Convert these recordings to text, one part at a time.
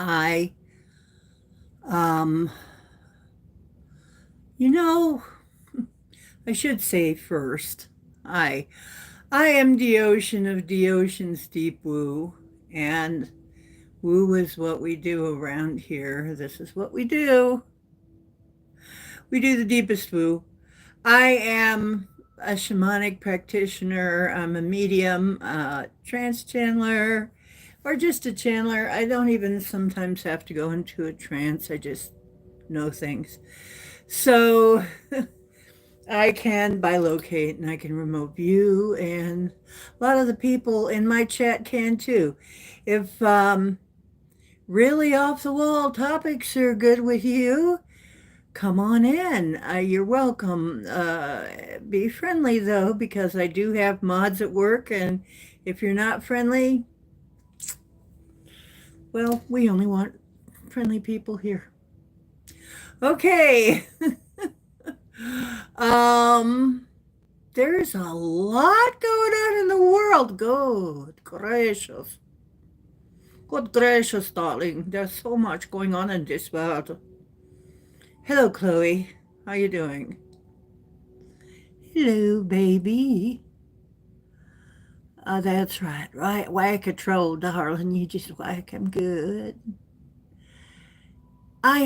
I, um, you know, I should say first, I, I am the ocean of the ocean's deep woo, and woo is what we do around here. This is what we do. We do the deepest woo. I am a shamanic practitioner. I'm a medium, trance channeler, or just a channeler. I don't even sometimes have to go into a trance. I just know things. So I can bilocate and I can remote view, and a lot of the people in my chat can too. If really off the wall topics are good with you, come on in. You're welcome. Be friendly though, because I do have mods at work, and if you're not friendly, well, we only want friendly people here. Okay. um, there's a lot going on in the world. Good gracious. Good gracious, darling. There's so much going on in this world. Hello, Chloe. How you doing? Hello, baby. That's right. Right, whack a troll, darling. You just whack him good. I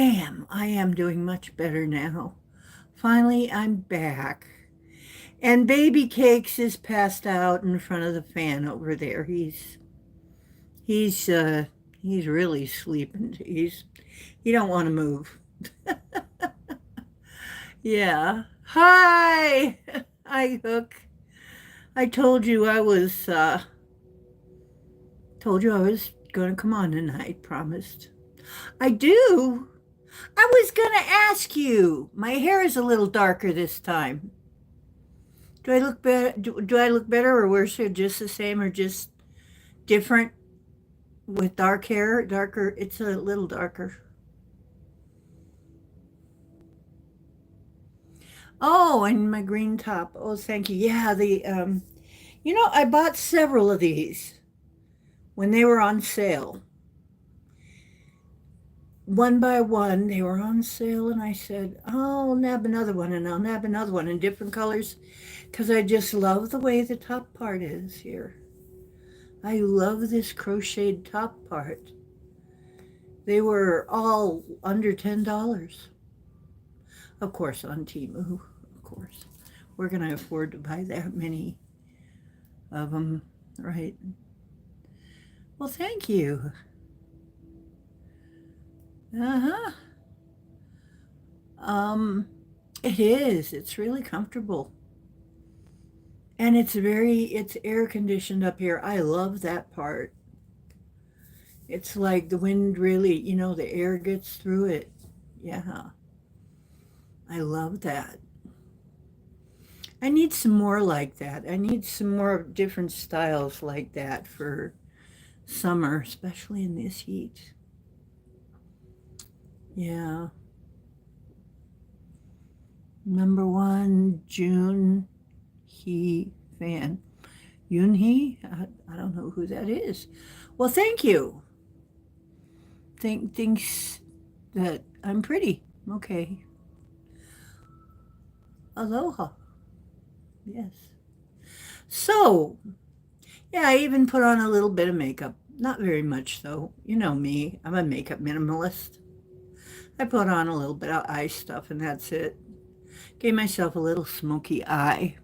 am doing much better now. Finally, I'm back. And baby Cakes is passed out in front of the fan over there. He's he's really sleeping. He don't want to move. Yeah. Hi. Hi, Hook. I told you I was going to come on tonight, promised. I do. I was going to ask you. My hair is a little darker this time. Do I look better? Do I look better, or worse, or just the same, or just different with dark hair? Darker. It's a little darker. Oh, and my green top. Oh, thank you. Yeah, I bought several of these when they were on sale. One by one, they were on sale, and I said, "Oh, I'll nab another one, and I'll nab another one in different colors, because I just love the way the top part is here. I love this crocheted top part. They were all under $10, of course, on Temu. Of course, we're gonna afford to buy that many of them, right? Well, thank you. Uh huh. Um, it is. It's really comfortable. And it's air conditioned up here. I love that part. It's like the wind really, the air gets through it. Yeah, I love that. I need some more like that. I need some more different styles like that for summer, especially in this heat. Yeah. Number one, June He fan. Yoon Hee? I don't know who that is. Well, thank you. Thinks that I'm pretty. Okay. Aloha. Yes. So, yeah, I even put on a little bit of makeup. Not very much, though. You know me. I'm a makeup minimalist. I put on a little bit of eye stuff, and that's it. Gave myself a little smoky eye.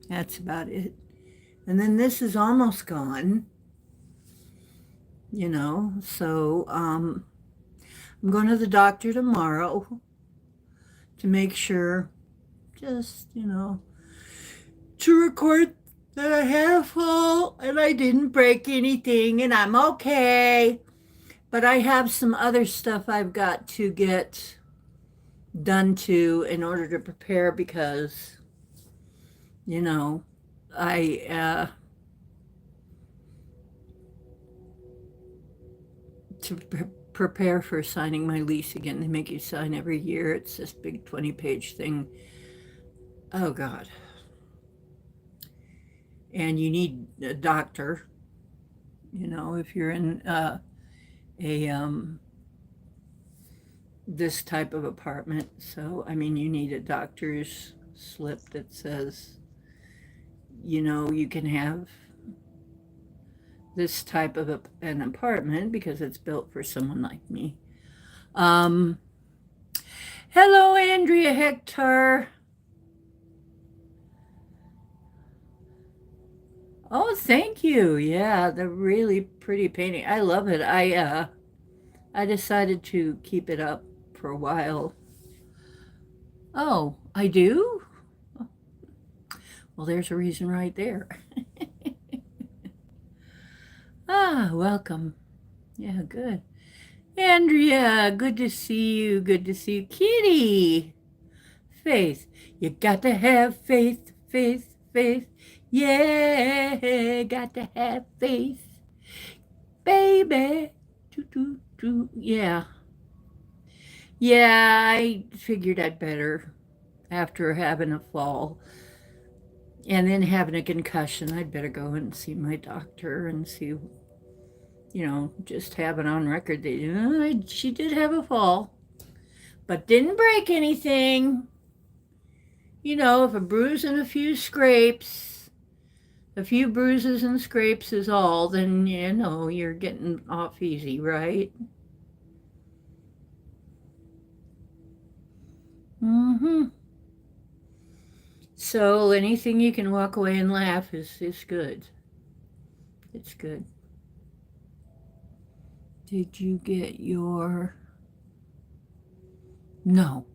That's about it. And then this is almost gone, So I'm going to the doctor tomorrow to make sure, just, to record that I had a fall and I didn't break anything and I'm okay. But I have some other stuff I've got to get done to in order to prepare because, you know, I to prepare for signing my lease again. They make you sign every year. It's this big 20-page thing. Oh God. And you need a doctor, if you're a this type of apartment. So, I mean, you need a doctor's slip that says, you can have this type of an apartment because it's built for someone like me. Um, Hello, Andrea Hector. Oh, thank you. Yeah, the really pretty painting. I love it. I decided to keep it up for a while. Oh, I do? Well, there's a reason right there. Welcome. Yeah, good. Andrea, good to see you. Good to see you. Kitty. Faith. You got to have faith, faith, faith. Yeah, got to have faith. Baby. Doo, doo, doo. Yeah. Yeah, I figured I'd better after having a fall and then having a concussion. I'd better go and see my doctor and see, just have it on record that she did have a fall, but didn't break anything. If a bruise and a few scrapes, a few bruises and scrapes is all, then you're getting off easy, right? Mm-hmm. So anything you can walk away and laugh is good. It's good. Did you get your... No.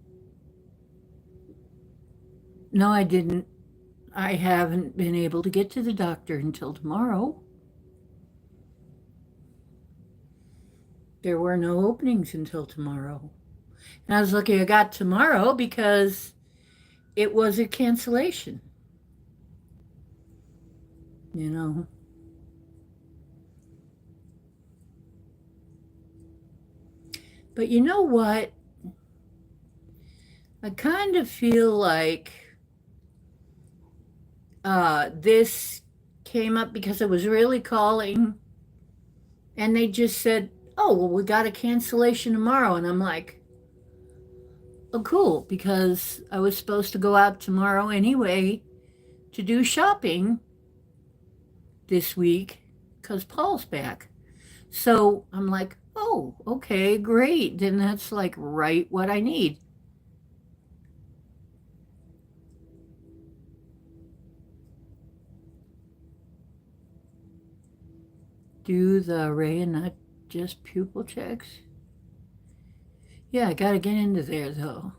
No, I didn't. I haven't been able to get to the doctor until tomorrow. There were no openings until tomorrow. And I was lucky I got tomorrow because it was a cancellation. You know. But you know what? I kind of feel like this came up because I was really calling and they just said, oh, well, we got a cancellation tomorrow. And I'm like, oh, cool, because I was supposed to go out tomorrow anyway to do shopping this week because Paul's back. So I'm like, oh, okay, great. Then that's like right what I need. Do the array and not just pupil checks? Yeah, I gotta get into there though.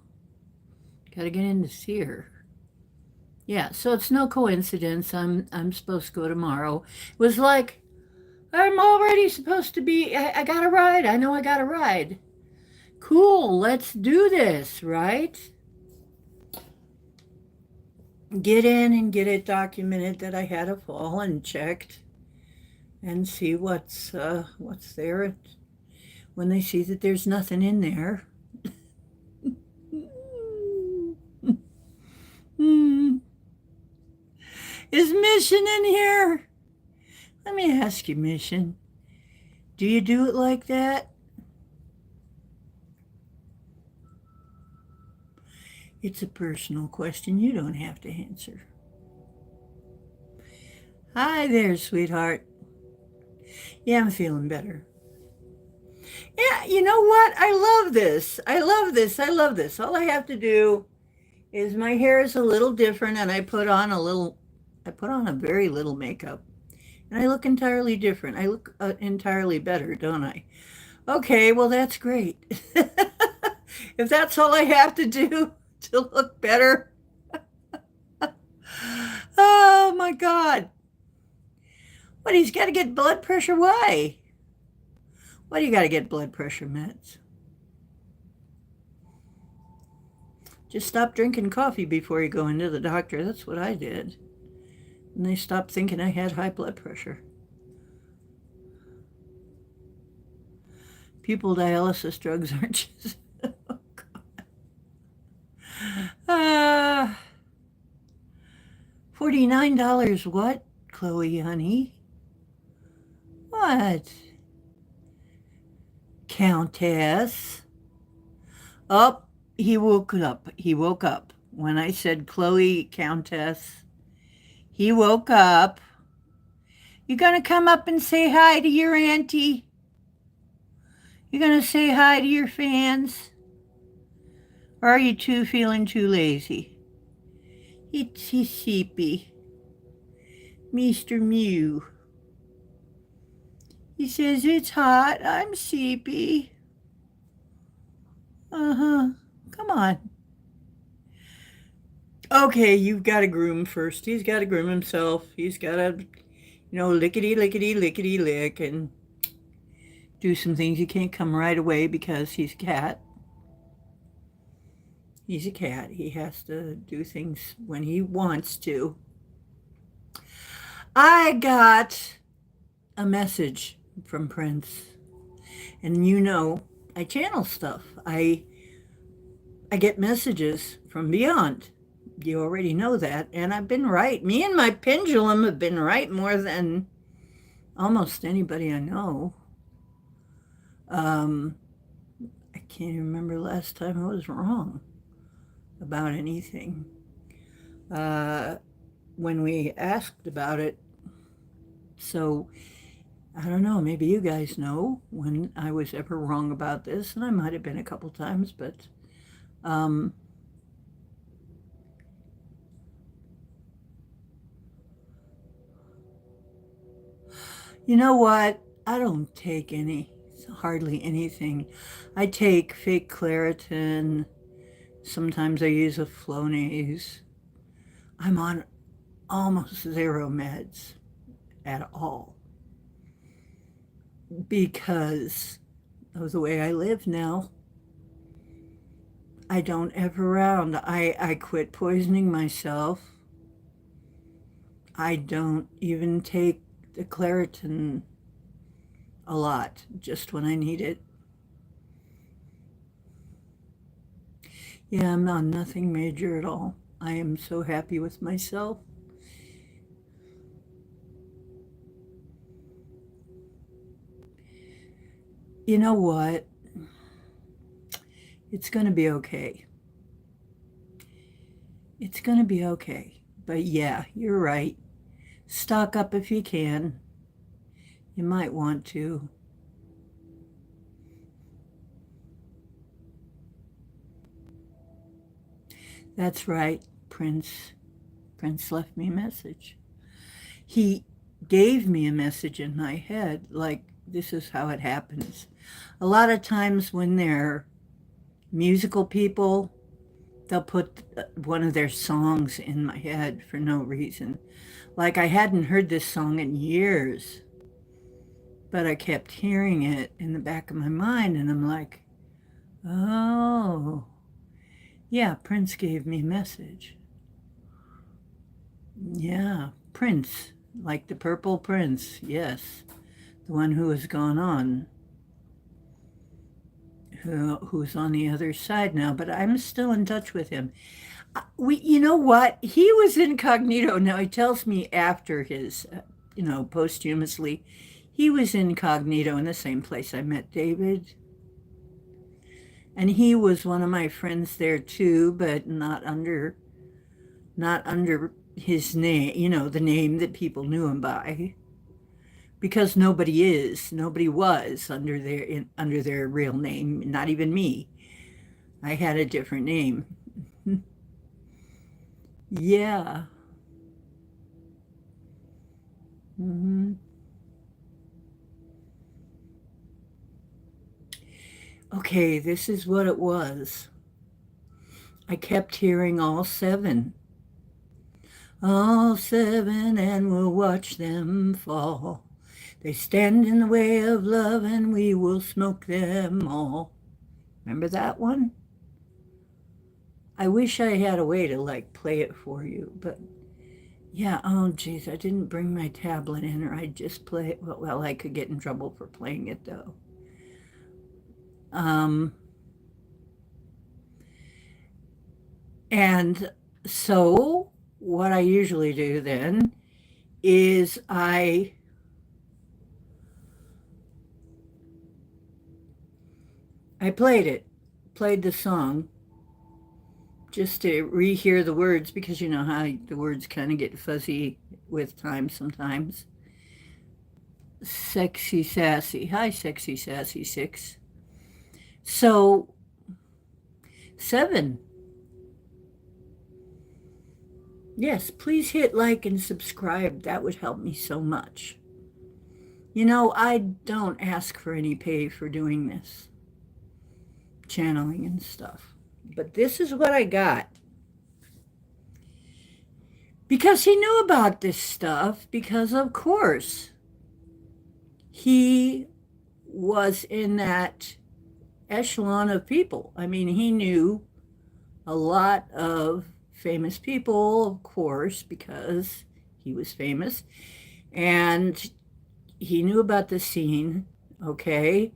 Gotta get into Sear. Yeah, so it's no coincidence. I'm supposed to go tomorrow. It was like I'm already supposed to be. I got a ride. I know I got a ride. Cool. Let's do this, right? Get in and get it documented that I had a fall and checked, and see what's there. When they see that there's nothing in there. Is Mission in here? Let me ask you, Mission. Do you do it like that? It's a personal question. You don't have to answer. Hi there, sweetheart. Yeah, I'm feeling better. Yeah, you know what? I love this. I love this. I love this. All I have to do is my hair is a little different and I put on a very little makeup and I look entirely different. I look entirely better, don't I? Okay, well, that's great. If that's all I have to do to look better, oh my God. What, he's got to get blood pressure? Why? Why do you got to get blood pressure meds? Just stop drinking coffee before you go into the doctor. That's what I did. And they stopped thinking I had high blood pressure. Pupil dialysis drugs aren't just... Oh, God. $49 what, Chloe, honey? What? Countess. Oh, he woke up. He woke up. When I said Chloe Countess, he woke up. You gonna come up and say hi to your auntie? You gonna say hi to your fans? Or are you feeling too lazy? He's sheepy. Mr. Mew. He says, it's hot. I'm sheepy. Uh-huh. Come on. Okay, you've got to groom first. He's got to groom himself. He's got to, lickety, lickety, lickety, lick and do some things. He can't come right away because he's a cat. He's a cat. He has to do things when he wants to. I got a message from Prince. And I channel stuff. I get messages from beyond. You already know that. And I've been right. Me and my pendulum have been right more than almost anybody I know. I can't even remember the last time I was wrong about anything. When we asked about it, so I don't know, maybe you guys know when I was ever wrong about this, and I might have been a couple times, but you know what? I don't take hardly anything. I take fake Claritin. Sometimes I use a Flonase. I'm on almost zero meds at all because of the way I live now. I don't F around. I quit poisoning myself. I don't even take the Claritin a lot, just when I need it. Yeah, I'm on nothing major at all. I am so happy with myself. You know what? It's going to be okay. It's going to be okay. But yeah, you're right. Stock up if you can. You might want to. That's right, Prince. Prince left me a message. He gave me a message in my head, like, this is how it happens. A lot of times when they're musical people, they'll put one of their songs in my head for no reason. Like, I hadn't heard this song in years, but I kept hearing it in the back of my mind, and I'm like, oh, yeah, Prince gave me a message. Yeah, Prince, like the Purple Prince, yes, the one who has gone on, who's on the other side now, but I'm still in touch with him. You know what? He was incognito. Now he tells me after his, posthumously, he was incognito in the same place I met David. And he was one of my friends there too, but not under his name, the name that people knew him by. Because nobody was under their real name, not even me. I had a different name. Yeah. hmm Okay, this is what it was. I kept hearing all seven. All seven, and we'll watch them fall. They stand in the way of love, and we will smoke them all. Remember that one? I wish I had a way to play it for you, but yeah, oh geez, I didn't bring my tablet in, or I'd just play it. Well, I could get in trouble for playing it though. And so what I usually do then is I I played the song just to rehear the words because you know how the words kind of get fuzzy with time sometimes. Sexy Sassy. Hi, Sexy Sassy 6. So, 7. Yes, please hit like and subscribe. That would help me so much. You know, I don't ask for any pay for doing this, channeling and stuff. But this is what I got. Because he knew about this stuff, because of course he was in that echelon of people. I mean, he knew a lot of famous people, of course, because he was famous. And he knew about the scene, okay?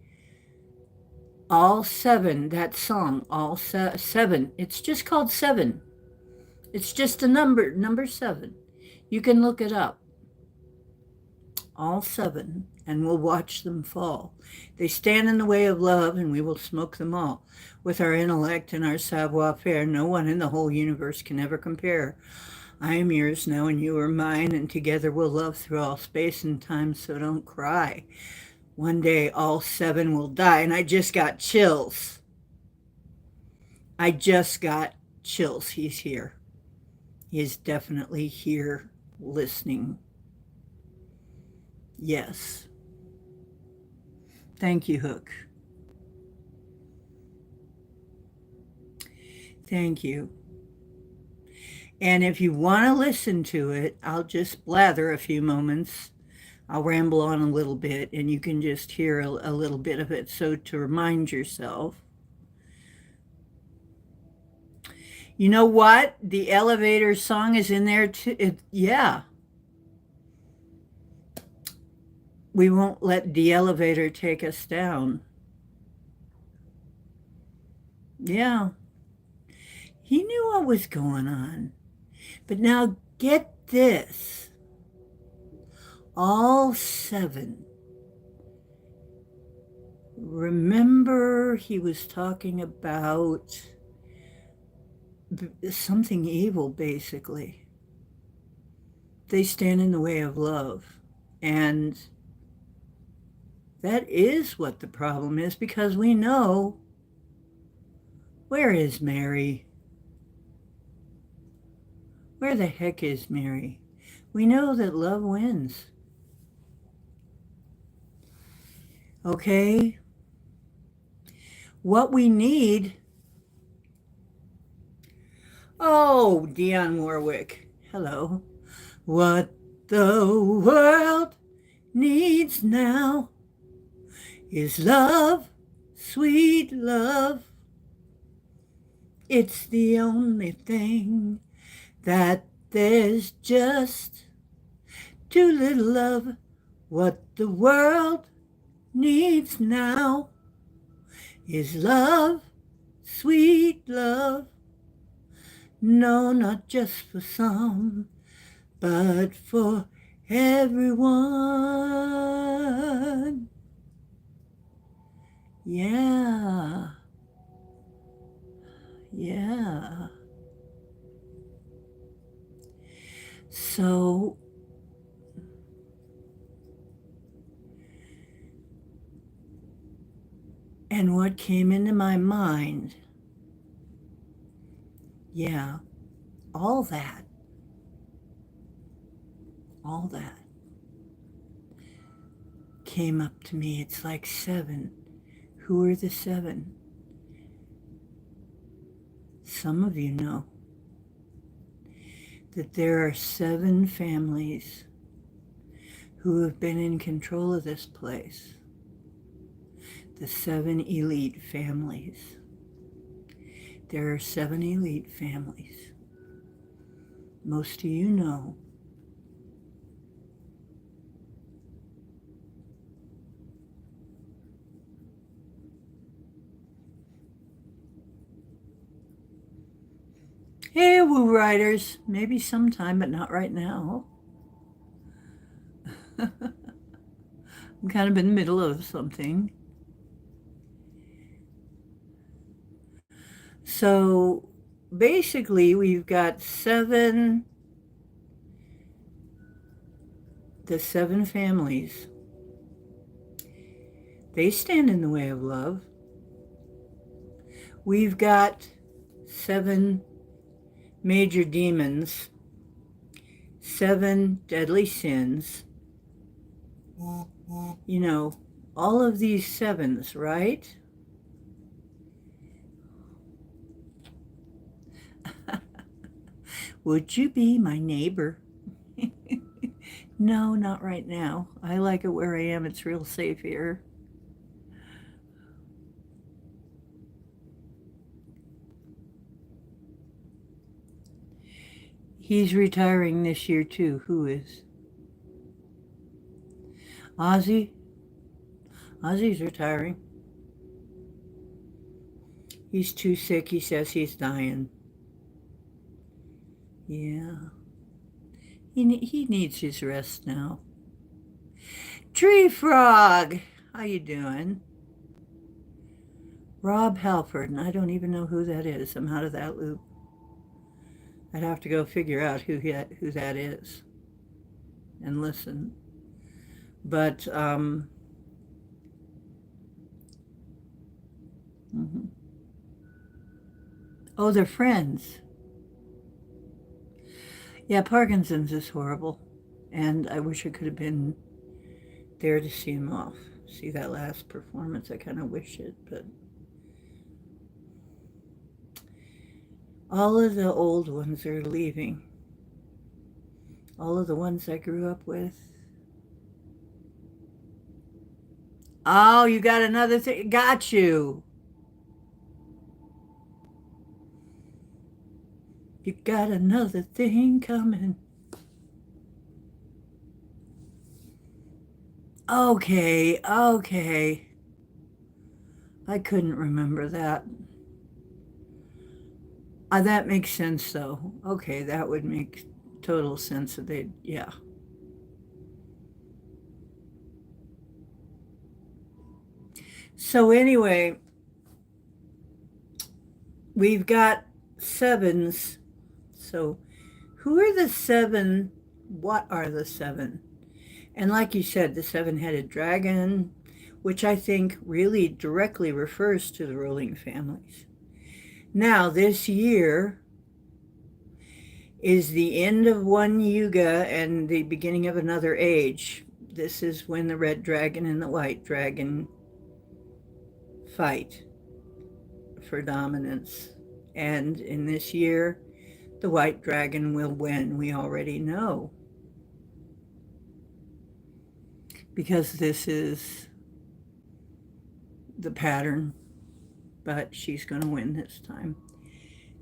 All 7, that song, all 7. It's just called 7. It's just a number 7. You can look it up. All 7, and we'll watch them fall. They stand in the way of love, and we will smoke them all. With our intellect and our savoir-faire, no one in the whole universe can ever compare. I am yours now, and you are mine, and together we'll love through all space and time, so don't cry. One day, all 7 will die, and I just got chills. I just got chills. He's here. He is definitely here listening. Yes. Thank you, Hook. Thank you. And if you want to listen to it, I'll just blather a few moments. I'll ramble on a little bit, and you can just hear a little bit of it. So to remind yourself, you know what? The elevator song is in there too. Yeah. We won't let the elevator take us down. Yeah. He knew what was going on. But now get this. All 7. Remember, he was talking about something evil, basically. They stand in the way of love. And that is what the problem is, because we know, where is Mary? Where the heck is Mary? We know that love wins. Okay? What we need... Oh, Dionne Warwick. Hello. What the world needs now is love, sweet love. It's the only thing that there's just too little of. What the world needs now is love, sweet love. No, not just for some, but for everyone. Yeah. Yeah. So, and what came into my mind, yeah, all that came up to me. It's like 7. Who are the 7? Some of you know that there are 7 families who have been in control of this place. The 7 elite families. There are 7 elite families. Most of you know. Hey, Woo Riders. Maybe sometime, but not right now. I'm kind of in the middle of something. So basically, we've got the seven families. They stand in the way of love. We've got seven major demons, seven deadly sins. You know, all of these sevens, right? Would you be my neighbor? No, not right now. I like it where I am. It's real safe here. He's retiring this year too. Who is? Ozzy? Ozzy's retiring. He's too sick. He says he's dying. Yeah. He needs his rest now. Tree Frog! How you doing? Rob Halford, and I don't even know who that is. I'm out of that loop. I'd have to go figure out who that is and listen. But, mm-hmm. Oh, they're friends. Yeah, Parkinson's is horrible. And I wish I could have been there to see him off. See that last performance. I kind of wish it, but all of the old ones are leaving. All of the ones I grew up with. Oh, you got another thing? Got you. You got another thing coming. Okay. I couldn't remember that. That makes sense, though. Okay, that would make total sense that they'd, yeah. So anyway, we've got sevens. So who are the seven? What are the seven? And like you said, the seven-headed dragon, which I think really directly refers to the ruling families. Now, this year is the end of one yuga and the beginning of another age. This is when the red dragon and the white dragon fight for dominance. And in this year, the white dragon will win. We already know. Because this is the pattern, but she's going to win this time.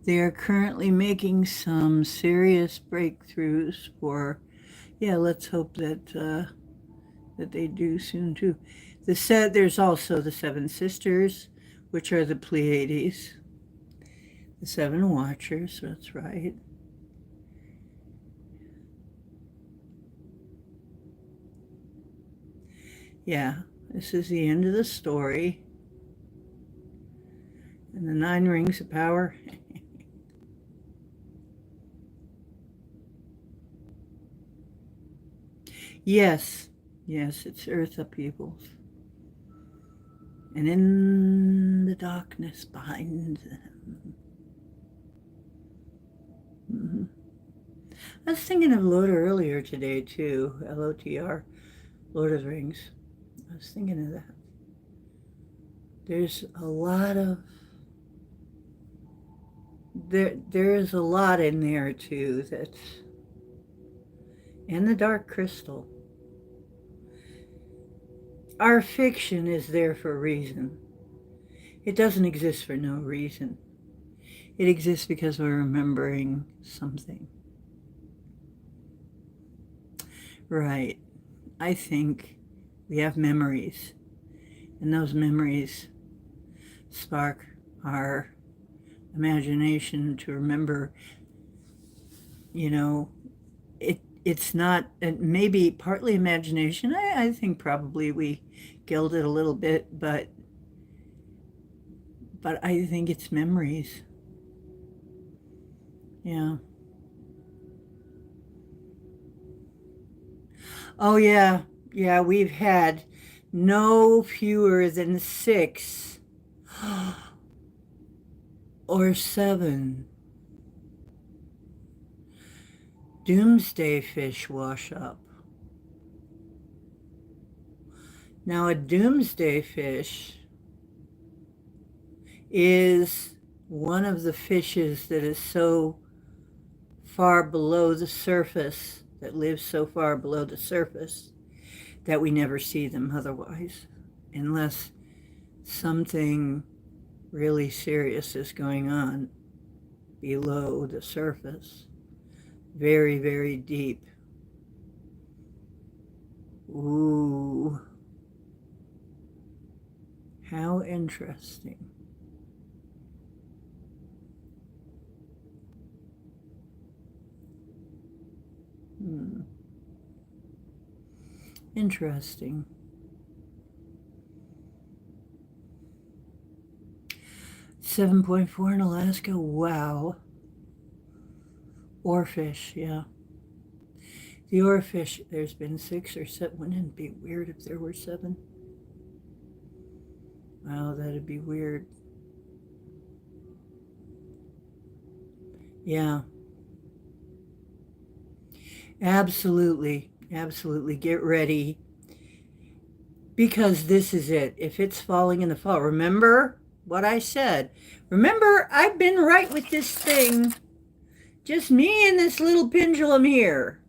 They are currently making some serious breakthroughs for, yeah, let's hope that that they do soon too. There's also the seven sisters, which are the Pleiades, the seven watchers, that's right. Yeah, this is the end of the story. And the 9 rings of power. Yes, it's earth upheavals. And in the darkness behind them. Mm-hmm. I was thinking of Lotr earlier today too, Lotr, Lord of the Rings. I was thinking of that. There's a lot of, there is a lot in there too that's, and the Dark Crystal. Our fiction is there for a reason. It doesn't exist for no reason. It exists because we're remembering something. Right. I think we have memories, and those memories spark our imagination to remember, it's not, maybe partly imagination. I think probably we gild it a little bit, but I think it's memories. Yeah. Oh, yeah. Yeah, we've had no fewer than 6 or 7 doomsday fish wash up. Now, a doomsday fish is one of the fishes that is so far below the surface, that lives so far below the surface, that we never see them otherwise, unless something really serious is going on below the surface, very, very deep. Ooh, how interesting. Hmm. Interesting. 7.4 in Alaska. Wow. Oarfish, yeah. The oarfish, there's been 6 or 7. Wouldn't it be weird if there were 7? Wow, that'd be weird. Yeah, absolutely. Absolutely. Get ready because this is it. If it's falling in the fall, remember what I said. Remember, I've been right with this thing. Just me and this little pendulum here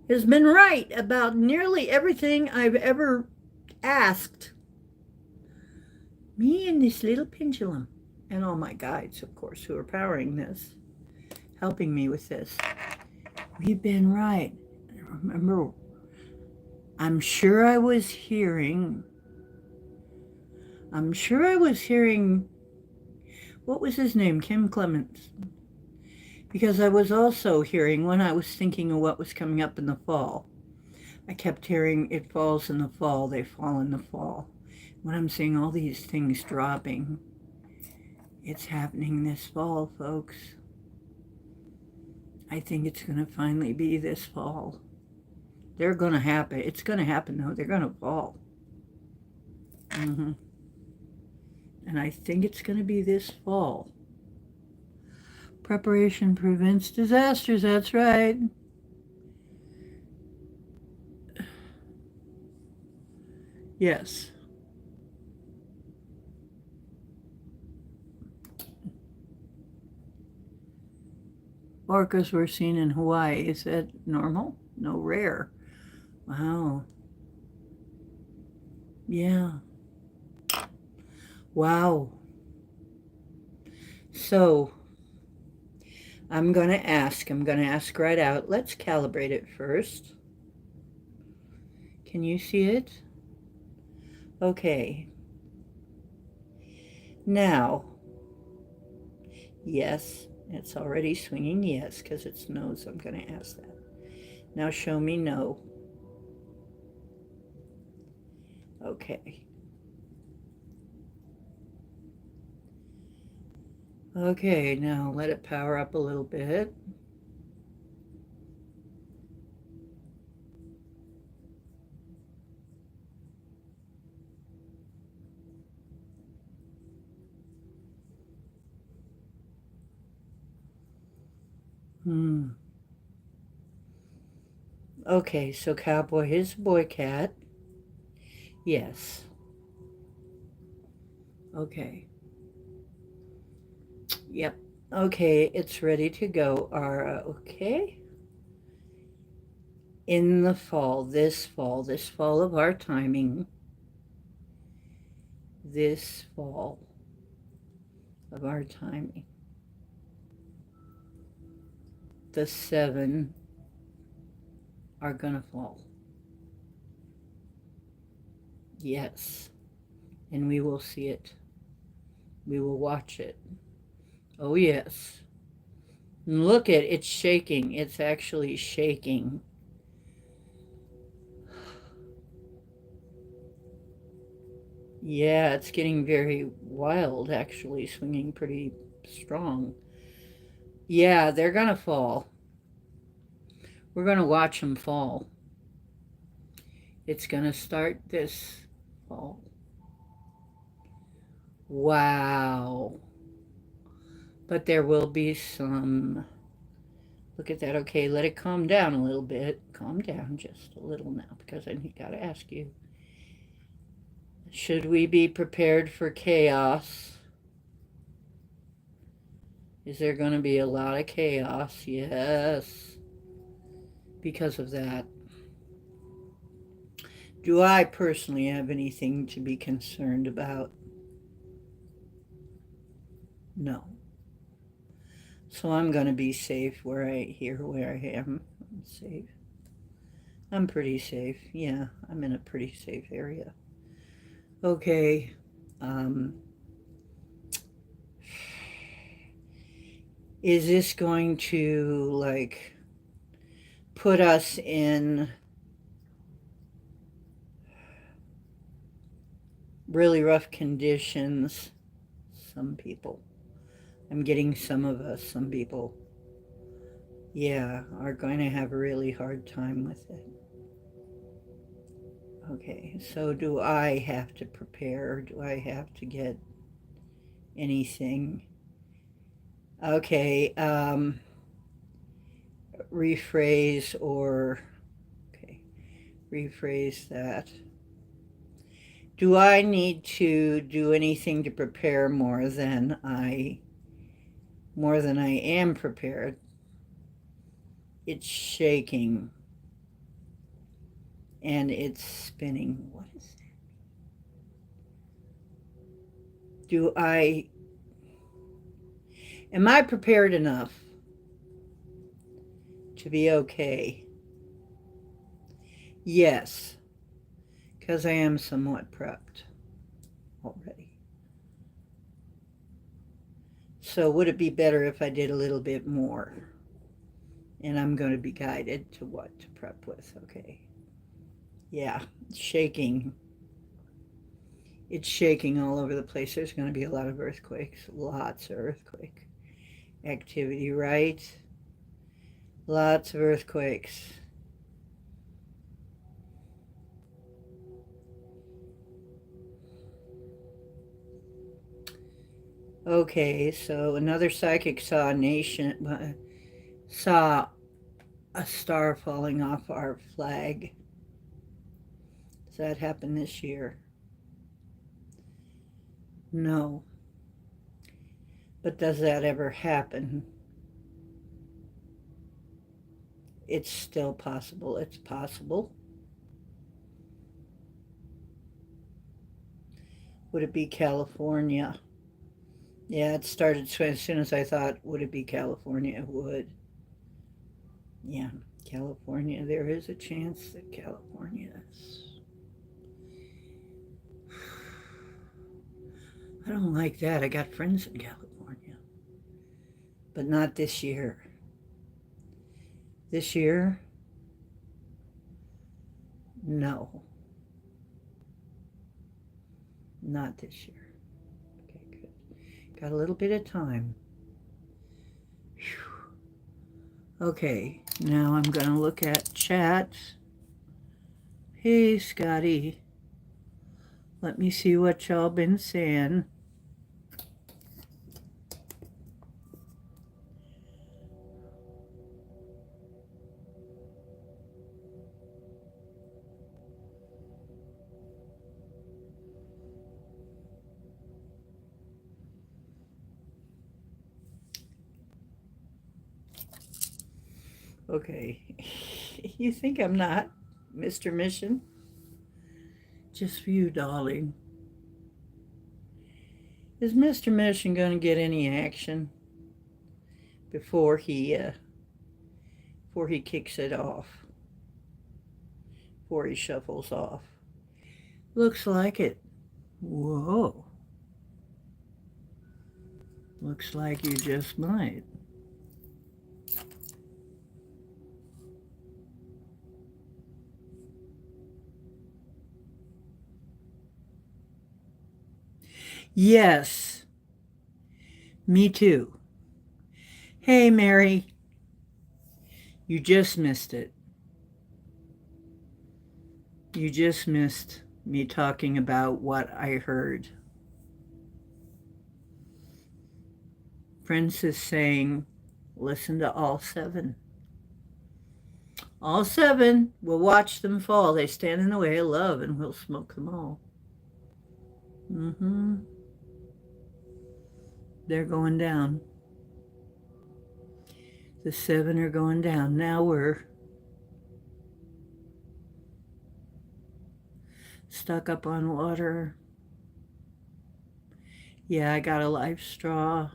has been right about nearly everything I've ever asked. Me and this little pendulum. And all my guides, of course, who are powering this, helping me with this. We've been right. Remember, I'm sure I was hearing, what was his name? Kim Clements. Because I was also hearing when I was thinking of what was coming up in the fall. I kept hearing it falls in the fall, they fall in the fall. When I'm seeing all these things dropping, it's happening this fall, folks. I think it's going to finally be this fall. They're going to happen. It's going to happen, though. They're going to fall. Mm-hmm. And I think it's going to be this fall. Preparation prevents disasters. That's right. Yes. Orcas were seen in Hawaii. Is that normal? No, rare. Wow. Yeah. Wow. So I'm going to ask right out. Let's calibrate it first. Can you see it? Okay. Now, yes, it's already swinging yes because it's no, so I'm going to ask that. Now show me no. Okay. Okay, now let it power up a little bit. Okay, so cowboy is boy cat. Yes. Okay. Yep. Okay, it's ready to go, Ara. Okay. In the fall, this fall of our timing, this fall of our timing, the 7 are gonna fall. Yes. And we will see it. We will watch it. Oh, yes. Look at it's shaking. It's actually shaking. Yeah, it's getting very wild, actually, swinging pretty strong. Yeah, they're going to fall. We're going to watch them fall. It's going to start this fall. Wow. But there will be some. Look at that. Okay, let it calm down a little bit. Calm down just a little now because I got to ask you. Should we be prepared for chaos? Is there going to be a lot of chaos? Yes. Because of that. Do I personally have anything to be concerned about? No. So I'm going to be safe where I am. I'm safe. I'm pretty safe. Yeah, I'm in a pretty safe area. Okay. Um, is this going to like put us in really rough conditions? Some people. I'm getting some people, yeah, are going to have a really hard time with it. Okay, so do I have to prepare? Do I have to get anything? Okay, rephrase or, okay, rephrase that. Do I need to do anything to prepare more than I am prepared? It's shaking and it's spinning. What is that? Am I prepared enough to be okay? Yes, because I am somewhat prepped already. So would it be better if I did a little bit more? And I'm going to be guided to what to prep with, okay? Yeah, shaking. It's shaking all over the place. There's going to be a lot of earthquakes, lots of earthquake activity, right? Lots of earthquakes. Okay, so another psychic saw a star falling off our flag. Does that happen this year? No. But does that ever happen? It's still possible. It's possible. Would it be California? Yeah, it started as soon as I thought, would it be California? It would. Yeah, California. There is a chance that California is. I don't like that. I got friends in California. But not this year. This year? No. Not this year. Okay, good. Got a little bit of time. Whew. Okay, now I'm going to look at chat. Hey, Scotty. Let me see what y'all been saying. Okay. You think I'm not, Mr. Mission? Just for you, darling. Is Mr. Mission going to get any action before he kicks it off? Before he shuffles off? Looks like it. Whoa. Looks like you just might. Yes. Me too. Hey, Mary, you just missed it. You just missed me talking about what I heard. Prince is saying, listen to all seven. All seven, we'll watch them fall. They stand in the way of love, and we'll smoke them all. Mm-hmm. They're going down. The seven are going down. Now we're stuck up on water. Yeah, I got a life straw.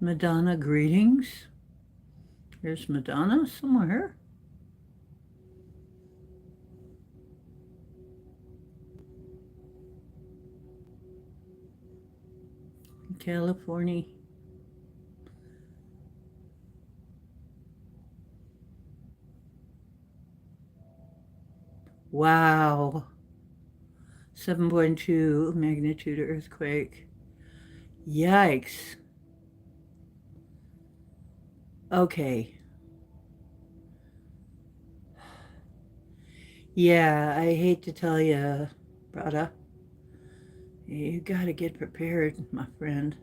Madonna, greetings. Here's Madonna somewhere. California. Wow. 7.2 magnitude earthquake. Yikes. Okay. Yeah, I hate to tell you, brother. You gotta get prepared, my friend.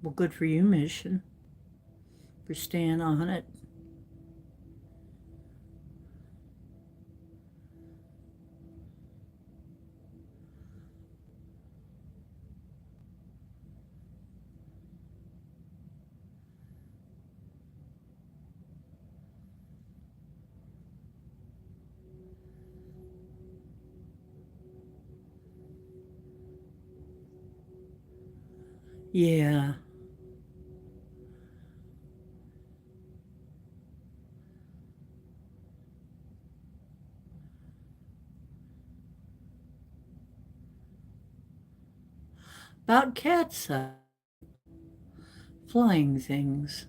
Well, good for you, Mission, for staying on it. Yeah. About cats, flying things.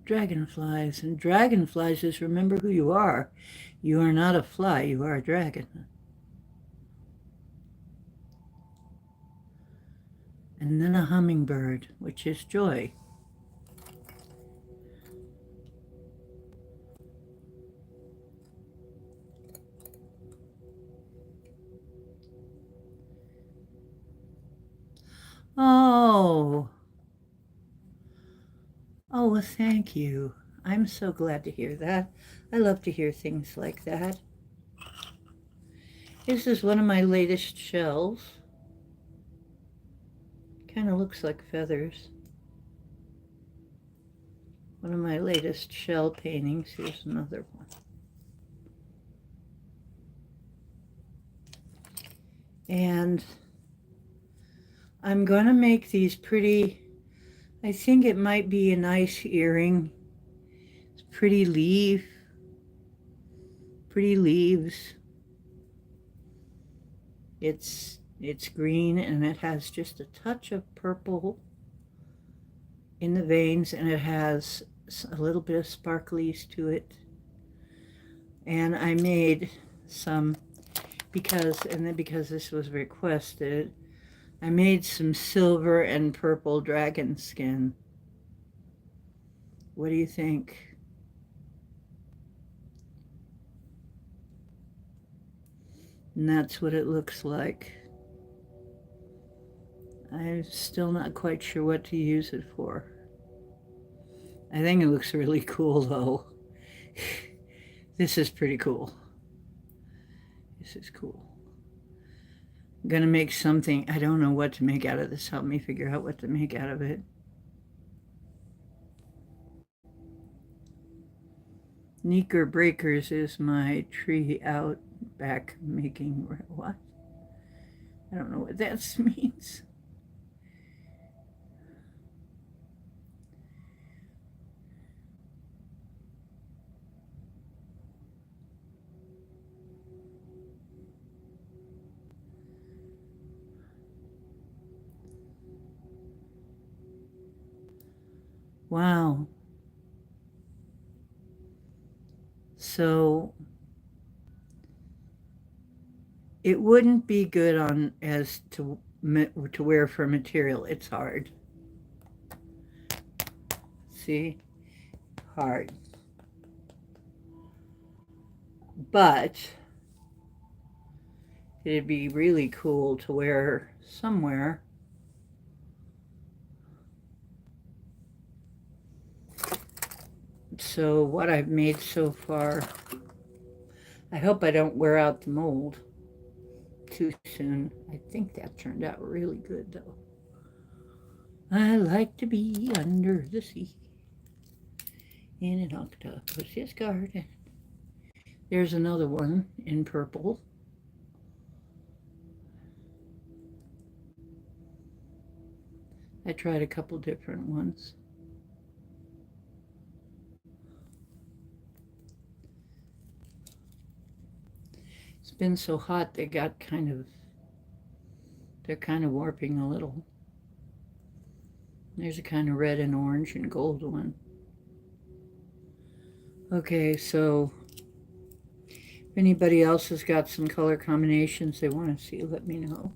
Dragonflies. And dragonflies, just remember who you are. You are not a fly, you are a dragon. And then a hummingbird, which is joy. Oh, oh, well, thank you. I'm so glad to hear that. I love to hear things like that. This is one of my latest shells. Kind of looks like feathers. One of my latest shell paintings. Here's another one. And I'm going to make these pretty, I think it might be a nice earring. It's pretty leaves. It's green and it has just a touch of purple in the veins, and it has a little bit of sparklies to it. And I made some because this was requested, I made some silver and purple dragon skin. What do you think? And that's what it looks like. I'm still not quite sure what to use it for. I think it looks really cool though. This is pretty cool. This is cool. I'm gonna make something. I don't know what to make out of this. Help me figure out what to make out of it. Neeker Breakers is my tree out back making what? I don't know what that means. Wow. So it wouldn't be good on as to wear for material. It's hard. See? Hard. But it'd be really cool to wear somewhere. So what I've made so far, I hope I don't wear out the mold too soon. I think that turned out really good though. I like to be under the sea in an octopus's garden. There's another one in purple. I tried a couple different ones. It's been so hot they're kind of warping a little. There's a kind of red and orange and gold one. Okay, so if anybody else has got some color combinations they want to see, let me know.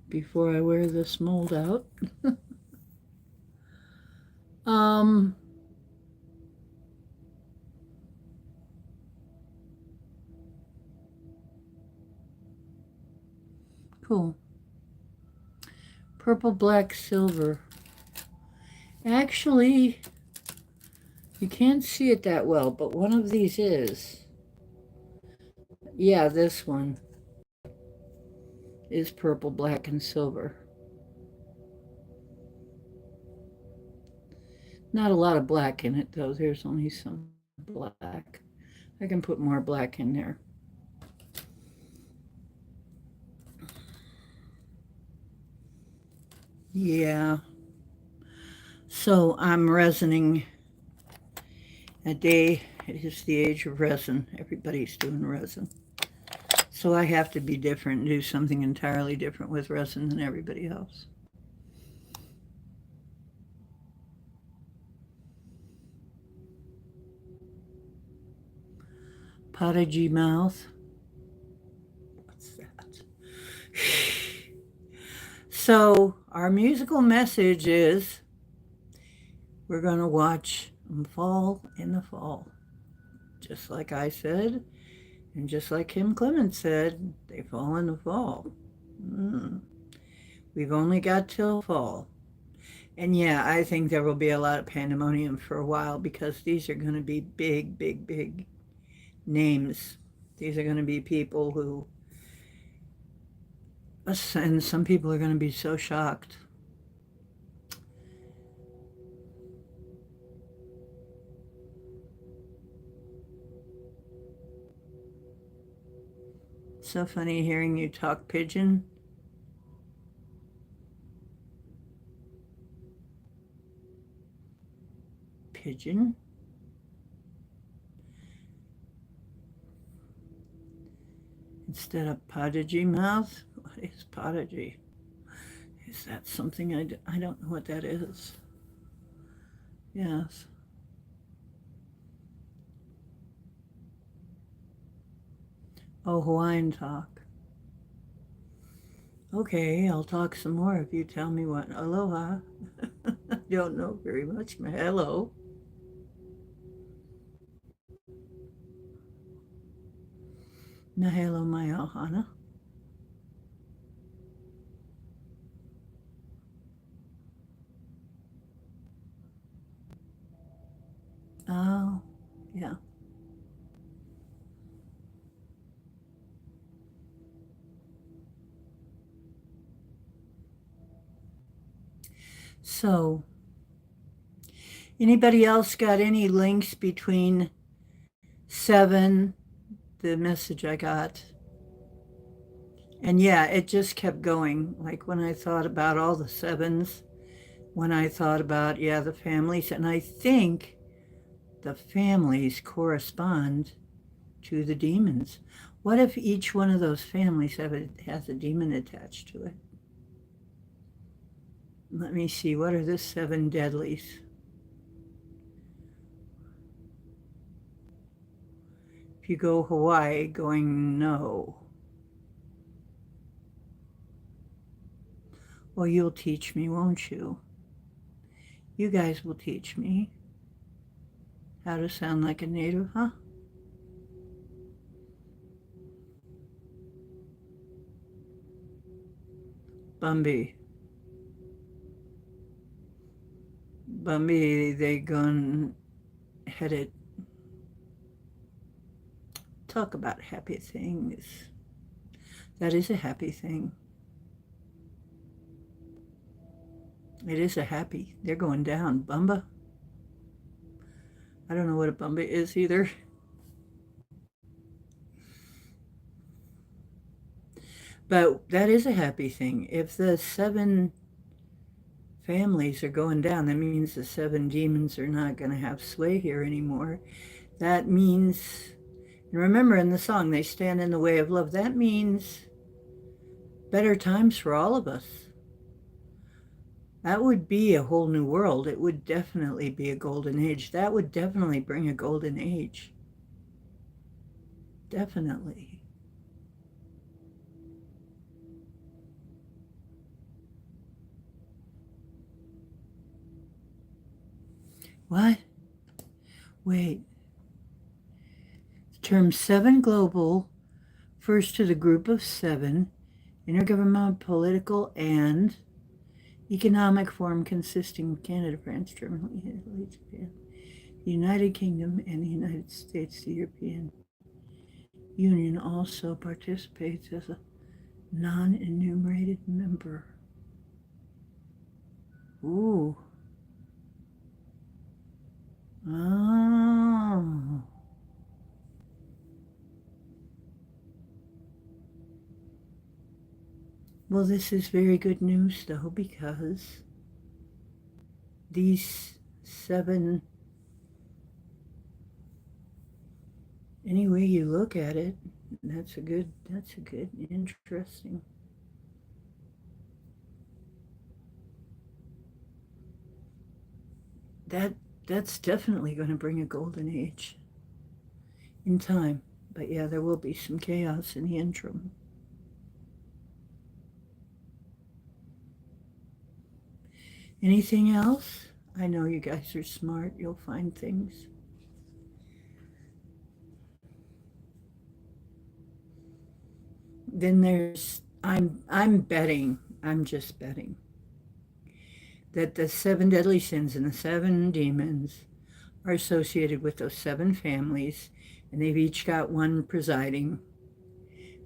Before I wear this mold out. Cool. Purple, black, silver. Actually, you can't see it that well, but one of these is. Yeah, this one is purple, black, and silver. Not a lot of black in it, though. There's only some black. I can put more black in there. Yeah. So I'm resining a day. It is the age of resin. Everybody's doing resin. So I have to be different and do something entirely different with resin than everybody else. Patagy mouth. What's that? So our musical message is we're going to watch them fall in the fall. Just like I said, and just like Kim Clements said, they fall in the fall. We've only got till fall. And yeah, I think there will be a lot of pandemonium for a while because these are going to be big, big, big names. These are going to be people who, and some people are going to be so shocked. So funny hearing you talk pigeon. Pigeon? Instead of patagy mouth? What is patagy? Is that something I don't know what that is. Yes. Oh, Hawaiian talk. Okay, I'll talk some more if you tell me what. Aloha. I don't know very much. Hello. Nahelo mai ohana. Oh, yeah. So, anybody else got any links between 7, the message I got? And yeah, it just kept going. Like when I thought about all the 7s, when I thought about, yeah, the families, and I think the families correspond to the demons. What if each one of those families has a demon attached to it? Let me see, what are the 7 deadlies? If you go Hawaii, going no. Well, you'll teach me, won't you? You guys will teach me how to sound like a native, huh? Bambi. Bambi, they gone headed. Talk about happy things. That is a happy thing. It is a happy. They're going down. Bumba. I don't know what a bumba is either. But that is a happy thing. If the 7 families are going down, that means the 7 demons are not going to have sway here anymore. That means, and remember in the song, they stand in the way of love. That means better times for all of us. That would be a whole new world. It would definitely be a golden age. That would definitely bring a golden age. Definitely. What? Wait. The term 7 global refers to the group of 7 intergovernmental, political, and economic forum consisting of Canada, France, Germany, Italy, Japan, the United Kingdom, and the United States. The European Union also participates as a non-enumerated member. Ooh. Oh. Well, this is very good news, though, because these 7, any way you look at it, that's a good, interesting. That's definitely going to bring a golden age in time. But yeah, there will be some chaos in the interim. Anything else? I know you guys are smart. You'll find things. Then there's, I'm betting, I'm just betting, that the 7 deadly sins and the 7 demons are associated with those 7 families, and they've each got one presiding.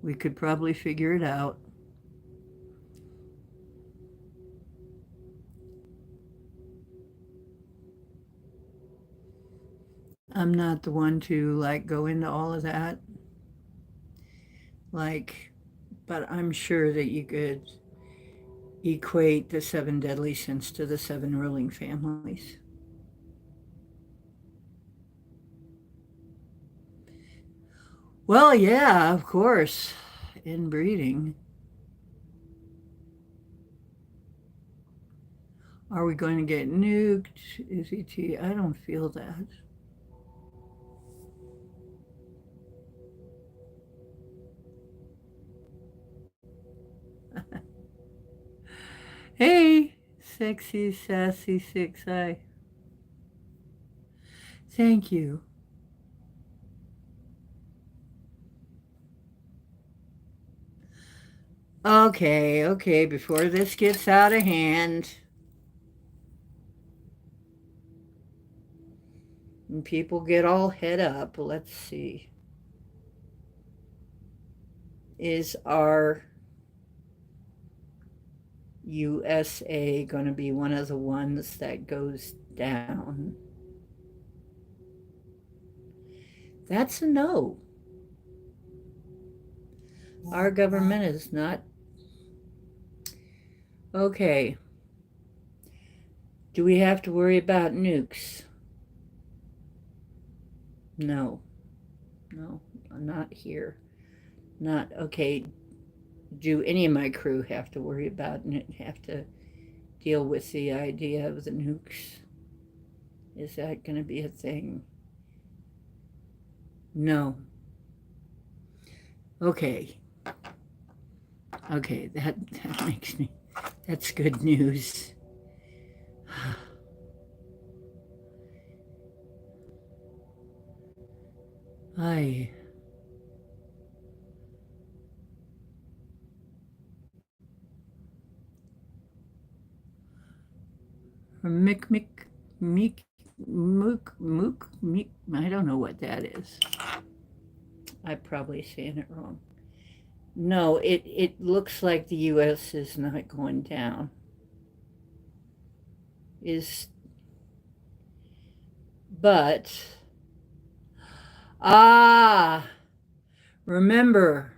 We could probably figure it out. I'm not the one to go into all of that. But I'm sure that you could equate the 7 deadly sins to the 7 ruling families. Well, yeah, of course, inbreeding. Are we going to get nuked? Is ET? I don't feel that. Hey, sexy, sassy 6i. Thank you. Okay, before this gets out of hand and people get all head up, let's see. Is our USA going to be one of the ones that goes down? That's a no. Our government is not. Okay. Do we have to worry about nukes? No. not here. Not, okay, do any of my crew have to worry about and have to deal with the idea of the nukes? Is that going to be a thing? No. Okay. Okay, that makes me, that's good news. I Mick Mick Meek Mook Mook Meek. I don't know what that is. I'm probably saying it wrong. No, it looks like the U.S. is not going down. Is but ah, remember,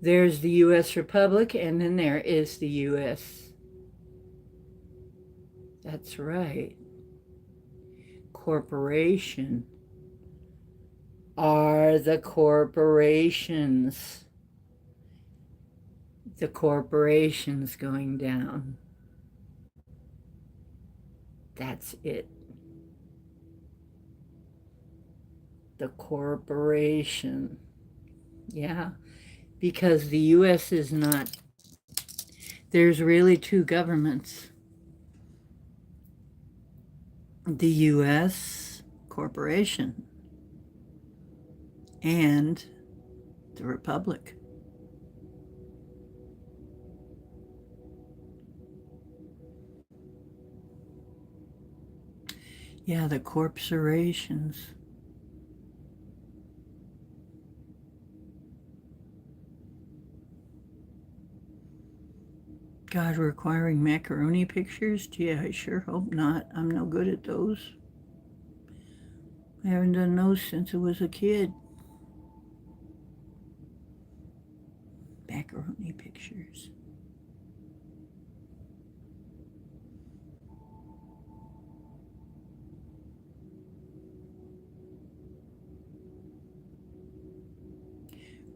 there's the U.S. Republic, and then there is the U.S. That's right. Corporation are the corporations. The corporations going down. That's it. The corporation. Yeah, because the U.S. is not, there's really two governments. The U.S. corporation and the Republic. Yeah, the corporations. God, requiring macaroni pictures? Gee, I sure hope not. I'm no good at those. I haven't done those since I was a kid. Macaroni pictures.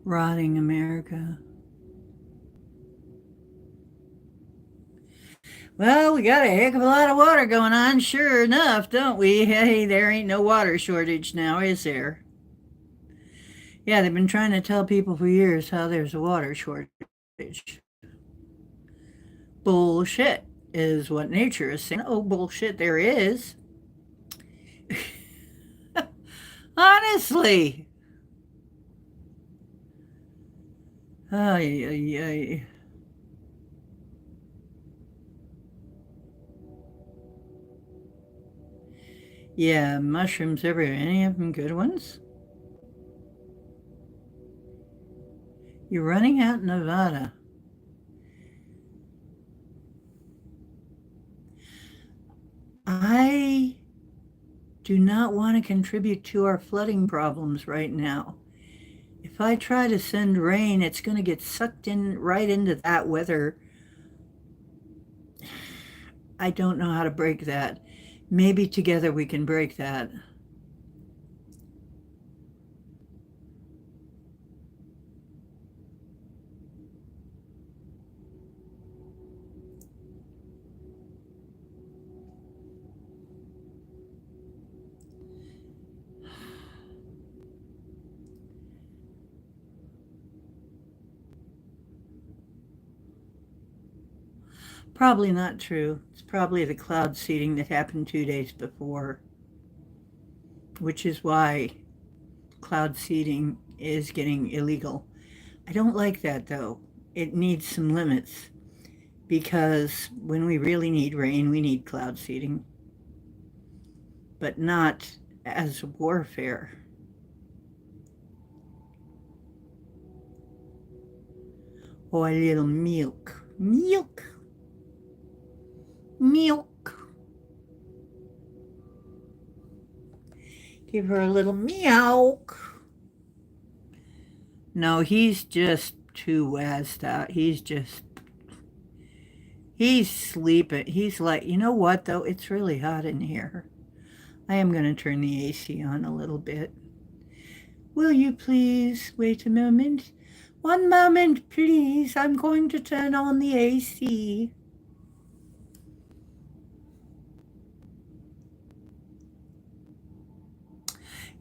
Rotting America. Well, we got a heck of a lot of water going on, sure enough, don't we? Hey, there ain't no water shortage now, is there? Yeah, they've been trying to tell people for years how there's a water shortage. Bullshit is what nature is saying. Oh, bullshit, there is. Honestly. Ay, ay, ay. Yeah, mushrooms everywhere. Any of them good ones? You're running out in Nevada. I do not want to contribute to our flooding problems right now. If I try to send rain, it's going to get sucked in right into that weather. I don't know how to break that. Maybe together we can break that. Probably not true. It's probably the cloud seeding that happened 2 days before, which is why cloud seeding is getting illegal. I don't like that though. It needs some limits because when we really need rain, we need cloud seeding, but not as warfare. Oh, a little milk. Milk. Milk. Give her a little milk. No, he's just too wazzed out. He's sleeping. He's like, you know what, though? It's really hot in here. I am going to turn the AC on a little bit. Will you please wait a moment? One moment, please. I'm going to turn on the AC.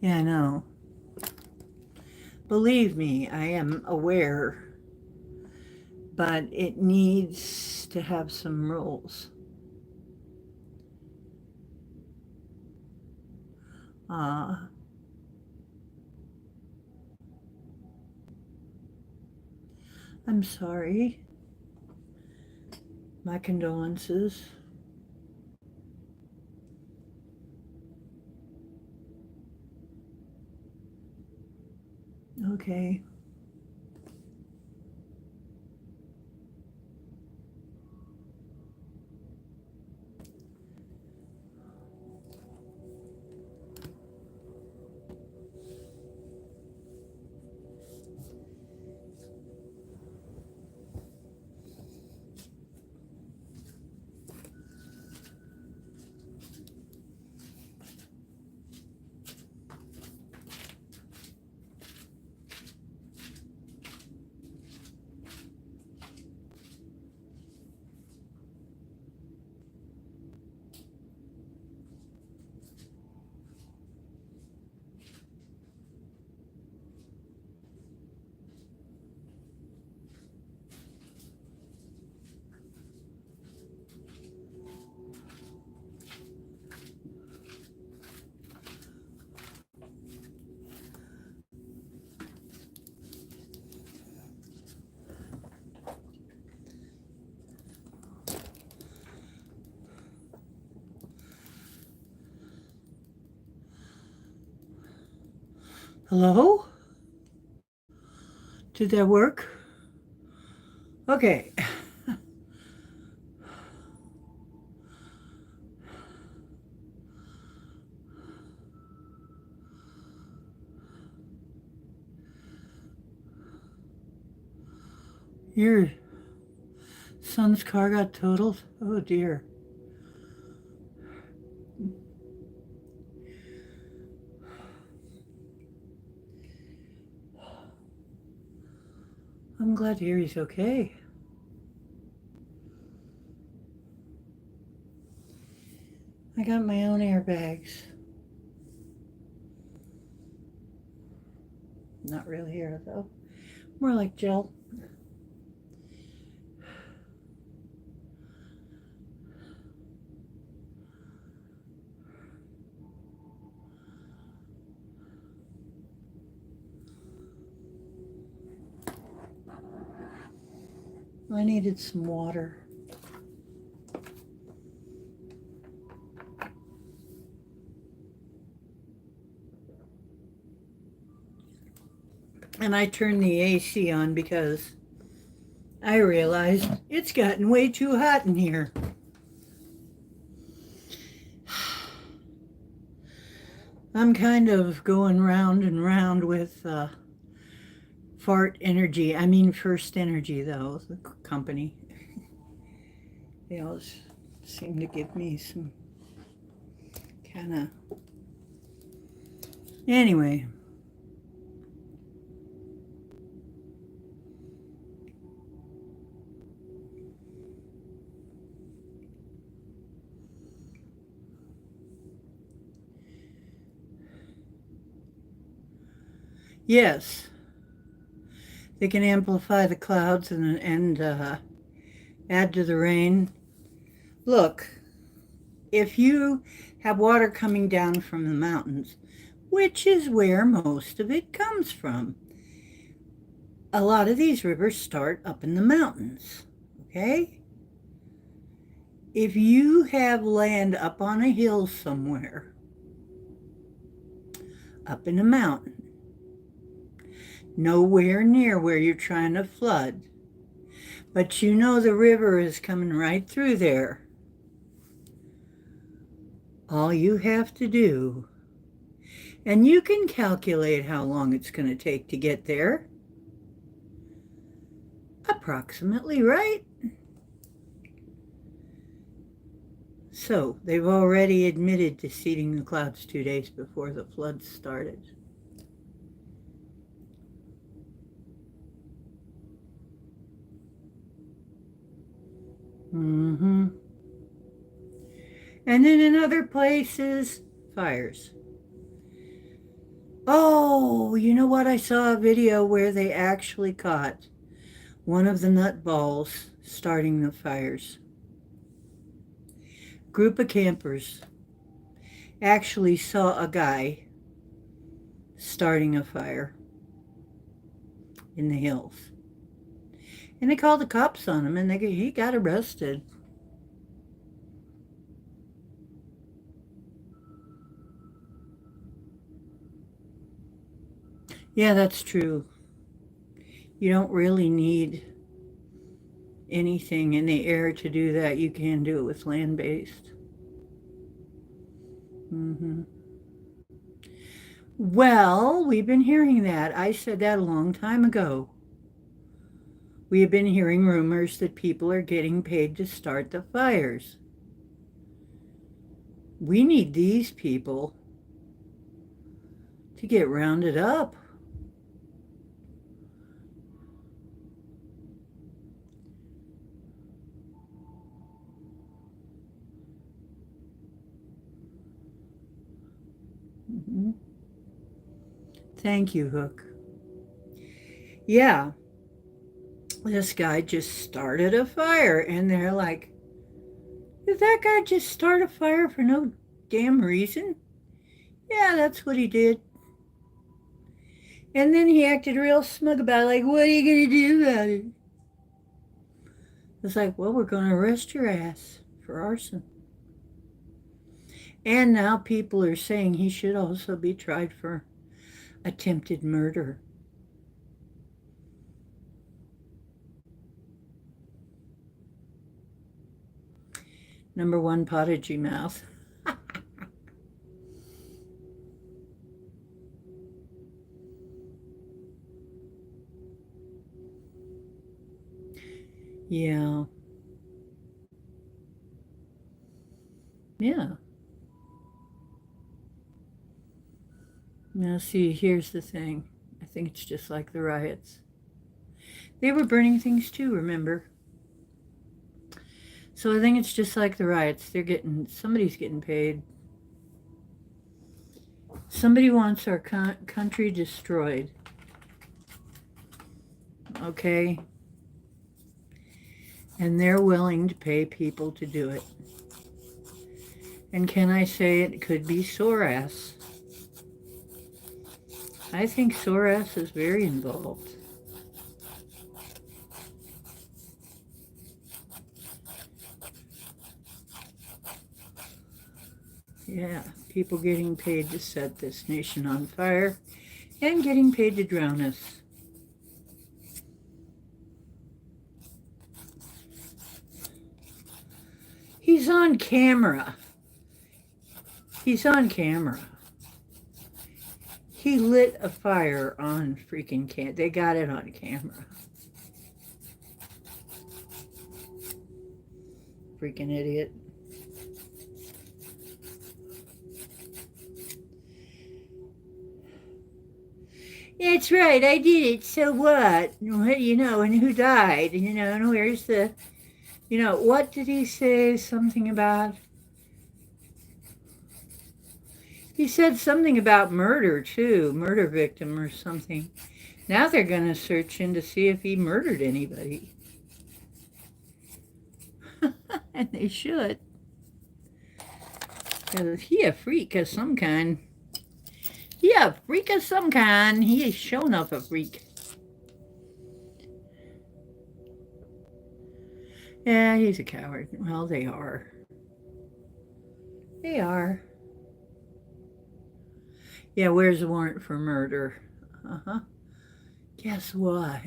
Yeah, no. Believe me, I am aware, but it needs to have some rules. I'm sorry. My condolences. Okay. Hello? Did that work? Okay. Your son's car got totaled? Oh dear. I'm glad to hear he's okay. I got my own airbags. Not really here though. More like gel. I needed some water. And I turned the AC on because I realized it's gotten way too hot in here. I'm kind of going round and round with Fart Energy. I mean First Energy, though, the company. They always seem to give me some kind of... Anyway. Yes, they can amplify the clouds and add to the rain. Look, if you have water coming down from the mountains, which is where most of it comes from, a lot of these rivers start up in the mountains, okay? If you have land up on a hill somewhere, up in a mountain, nowhere near where you're trying to flood, but you know the river is coming right through there, all you have to do, and you can calculate how long it's going to take to get there, approximately, right? So they've already admitted to seeding the clouds 2 days before the floods started. Mm-hmm. And then in other places, fires. Oh, you know what? I saw a video where they actually caught one of the nutballs starting the fires. Group of campers actually saw a guy starting a fire in the hills. And they called the cops on him and he got arrested. Yeah, that's true. You don't really need anything in the air to do that. You can do it with land-based. Mm-hmm. Well, we've been hearing that. I said that a long time ago. We have been hearing rumors that people are getting paid to start the fires. We need these people to get rounded up. Mm-hmm. Thank you, Hook. Yeah, this guy just started a fire, and they're like, did that guy just start a fire for no damn reason? Yeah, that's what he did. And then he acted real smug about it, like, what are you going to do about it? It's like, well, we're going to arrest your ass for arson. And now people are saying he should also be tried for attempted murder. Number one, Prodigy Mouth. Yeah. Yeah. Now, see, here's the thing. I think it's just like the riots. They were burning things too, remember? So I think it's just like the riots. Somebody's getting paid. Somebody wants our country destroyed. Okay? And they're willing to pay people to do it. And can I say it could be Soros? I think Soros is very involved. Yeah, people getting paid to set this nation on fire and getting paid to drown us. He's on camera. He's on camera. He lit a fire on freaking camera. They got it on camera. Freaking idiot. That's right, I did it. So what? And who died? And where's what did he say? Something about. He said something about murder, too. Murder victim or something. Now they're going to search in to see if he murdered anybody. And they should. Because he a freak of some kind. He a freak of some kind. He is sure enough a freak. Yeah, he's a coward. Well, they are. They are. Yeah, where's the warrant for murder? Uh-huh. Guess what?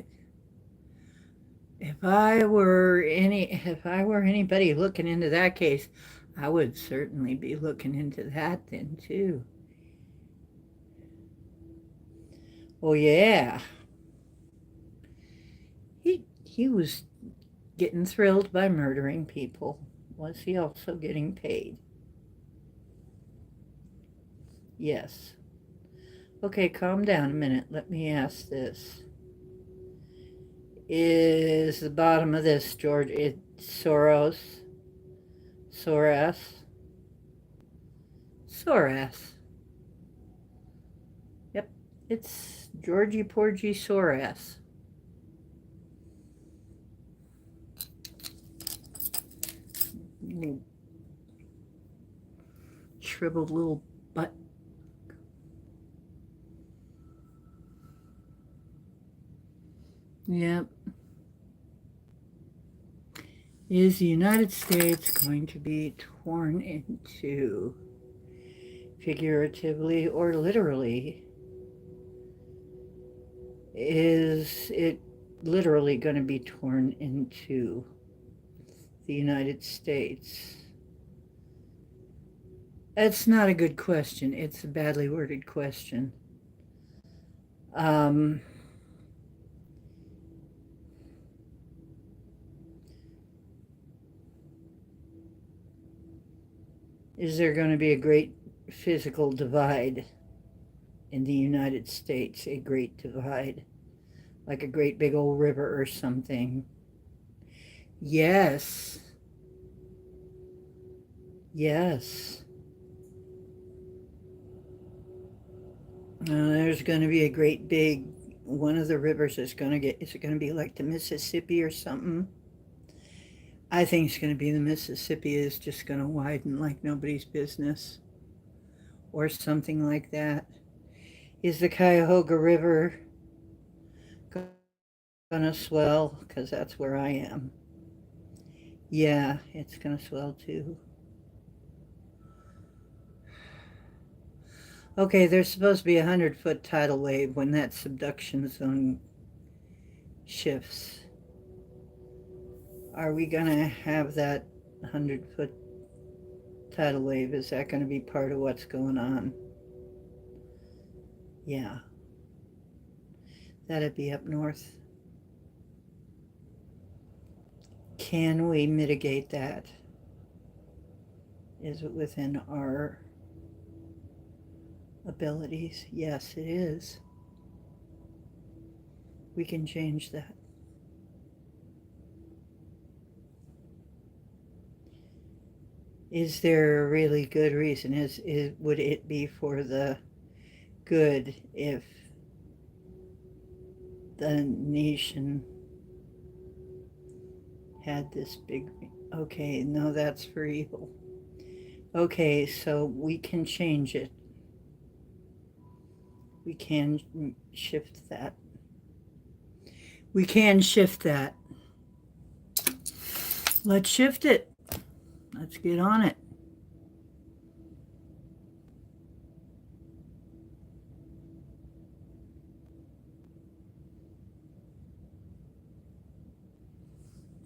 If I were anybody looking into that case, I would certainly be looking into that then too. Oh yeah. He was getting thrilled by murdering people. Was he also getting paid? Yes. Okay, calm down a minute. Let me ask this. is the bottom of this, George. It's Soros. Yep, it's Georgie Porgy Soros. Shriveled little butt. Yep. Is the United States going to be torn into, figuratively or literally? Is it literally going to be torn into the United States? That's not a good question. It's a badly worded question. Um, is there going to be a great physical divide in the United States? A great divide? Like a great big old river or something? Yes. Yes. There's going to be a great big one of the rivers is going to get, is it going to be like the Mississippi or something? I think it's going to be the Mississippi is just going to widen like nobody's business or something like that. Is the Cuyahoga River going to swell? Because that's where I am. Yeah, it's going to swell too. Okay, there's supposed to be a 100-foot tidal wave when that subduction zone shifts. Are we going to have that 100-foot tidal wave? Is that going to be part of what's going on? Yeah. That'd be up north. Can we mitigate that? Is it within our abilities? Yes, it is. We can change that. Is there a really good reason? Would it be for the good if the nation had this big... Okay, no, that's for evil. Okay, so we can change it. We can shift that. We can shift that. Let's shift it. Let's get on it.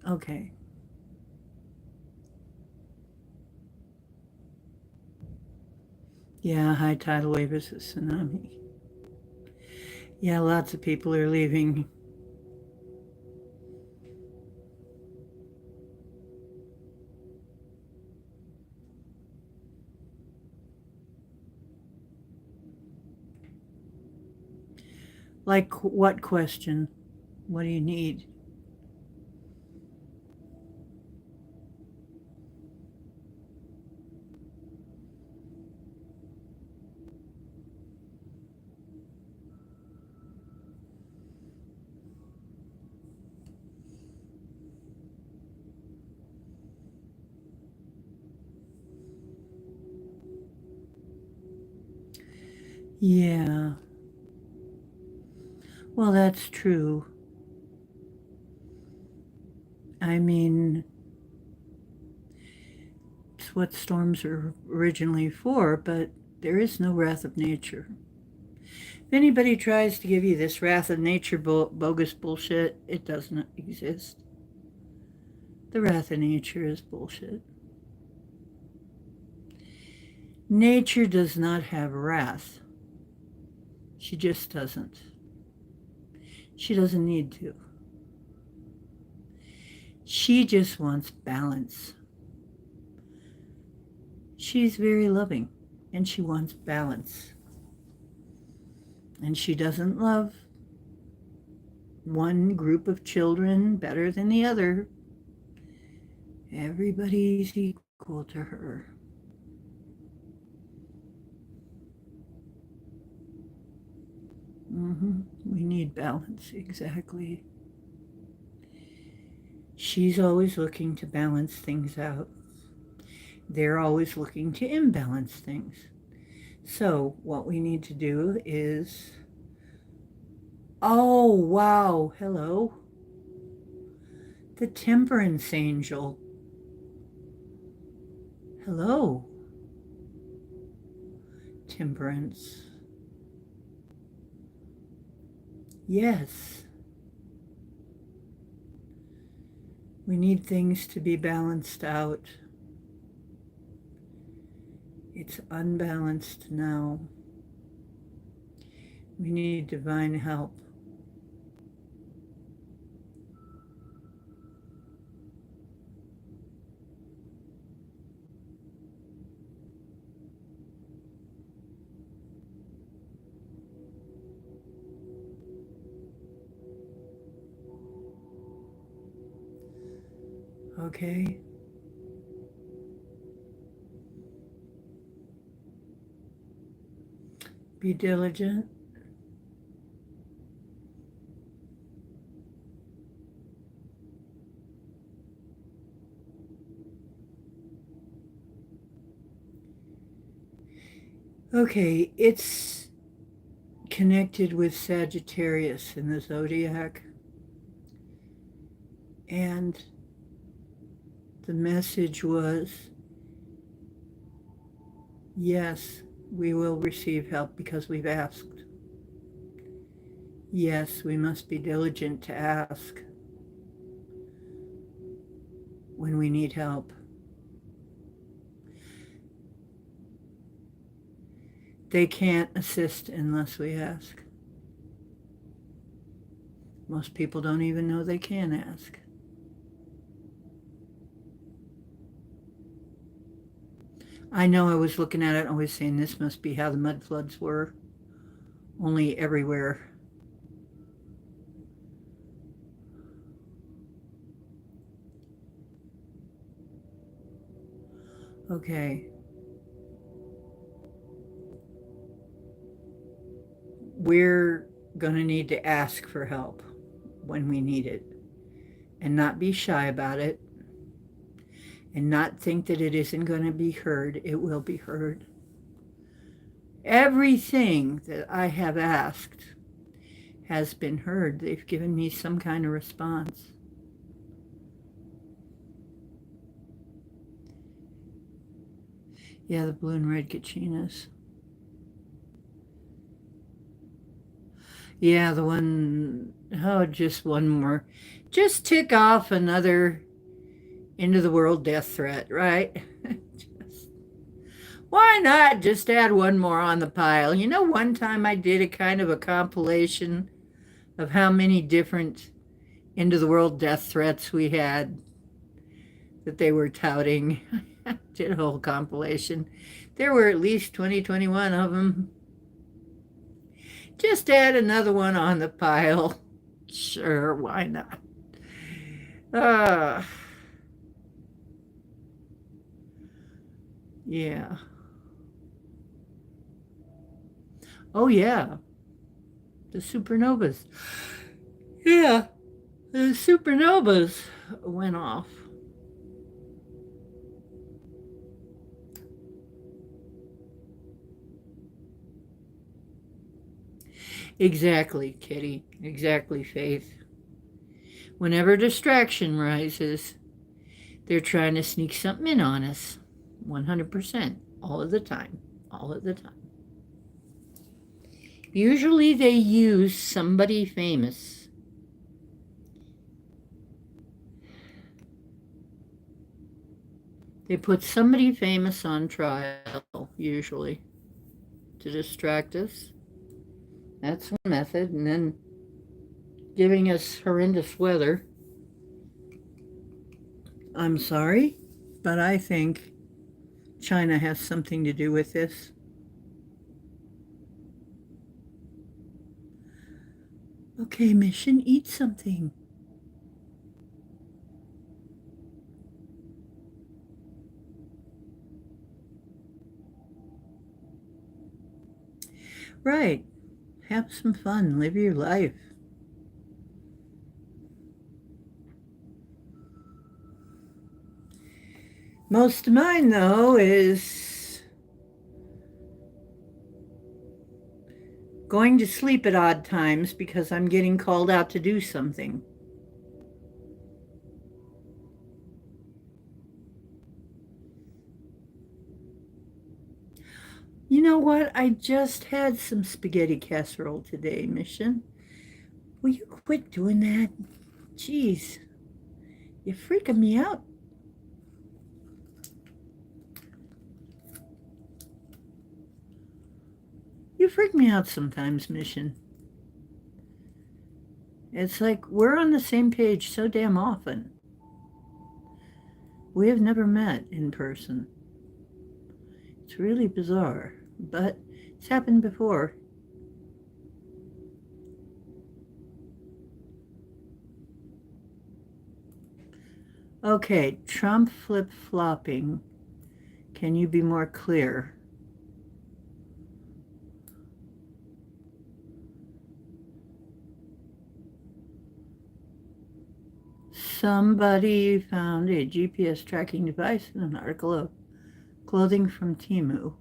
Okay. Yeah, high tidal wave is a tsunami. Yeah, lots of people are leaving. Like what question? What do you need? Yeah. Well, that's true. I mean, it's what storms are originally for, but there is no wrath of nature. If anybody tries to give you this wrath of nature bogus bullshit, it doesn't exist. The wrath of nature is bullshit. Nature does not have wrath. She just doesn't. She doesn't need to. She just wants balance. She's very loving and she wants balance. And she doesn't love one group of children better than the other. Everybody's equal to her. We need balance, exactly. She's always looking to balance things out. They're always looking to imbalance things. So what we need to do is, oh, wow, hello. The Temperance Angel. Hello, Temperance. Yes. We need things to be balanced out. It's unbalanced now. We need divine help. Okay? Be diligent. Okay, it's connected with Sagittarius in the zodiac. And the message was, yes, we will receive help because we've asked. Yes, we must be diligent to ask when we need help. They can't assist unless we ask. Most people don't even know they can ask. I know I was looking at it, I was saying this must be how the mud floods were, only everywhere. Okay. We're going to need to ask for help when we need it and not be shy about it and not think that it isn't going to be heard. It will be heard. Everything that I have asked has been heard. They've given me some kind of response. Yeah, the blue and red kachinas. Yeah, the one, oh, just one more. Just tick off another end of the world death threat, right? Just, why not just add one more on the pile? You know, one time I did a kind of a compilation of how many different end of the world death threats we had that they were touting. Did a whole compilation. There were at least 20, 21 of them. Just add another one on the pile. Sure, why not? Yeah. Oh, yeah. The supernovas. Yeah. The supernovas went off. Exactly, Kitty. Exactly, Faith. Whenever distraction rises, they're trying to sneak something in on us. 100%. All of the time. All of the time. Usually they use somebody famous. They put somebody famous on trial, usually, to distract us. That's one method. And then giving us horrendous weather. I'm sorry, but I think China has something to do with this. Okay, Mission, eat something. Right. Have some fun. Live your life. Most of mine, though, is going to sleep at odd times because I'm getting called out to do something. You know what? I just had some spaghetti casserole today, Mission. Will you quit doing that? Jeez, you're freaking me out. You freak me out sometimes, Mission. It's like we're on the same page so damn often. We have never met in person. It's really bizarre, but it's happened before. Okay, Trump flip-flopping. Can you be more clear? Somebody found a GPS tracking device in an article of clothing from Temu.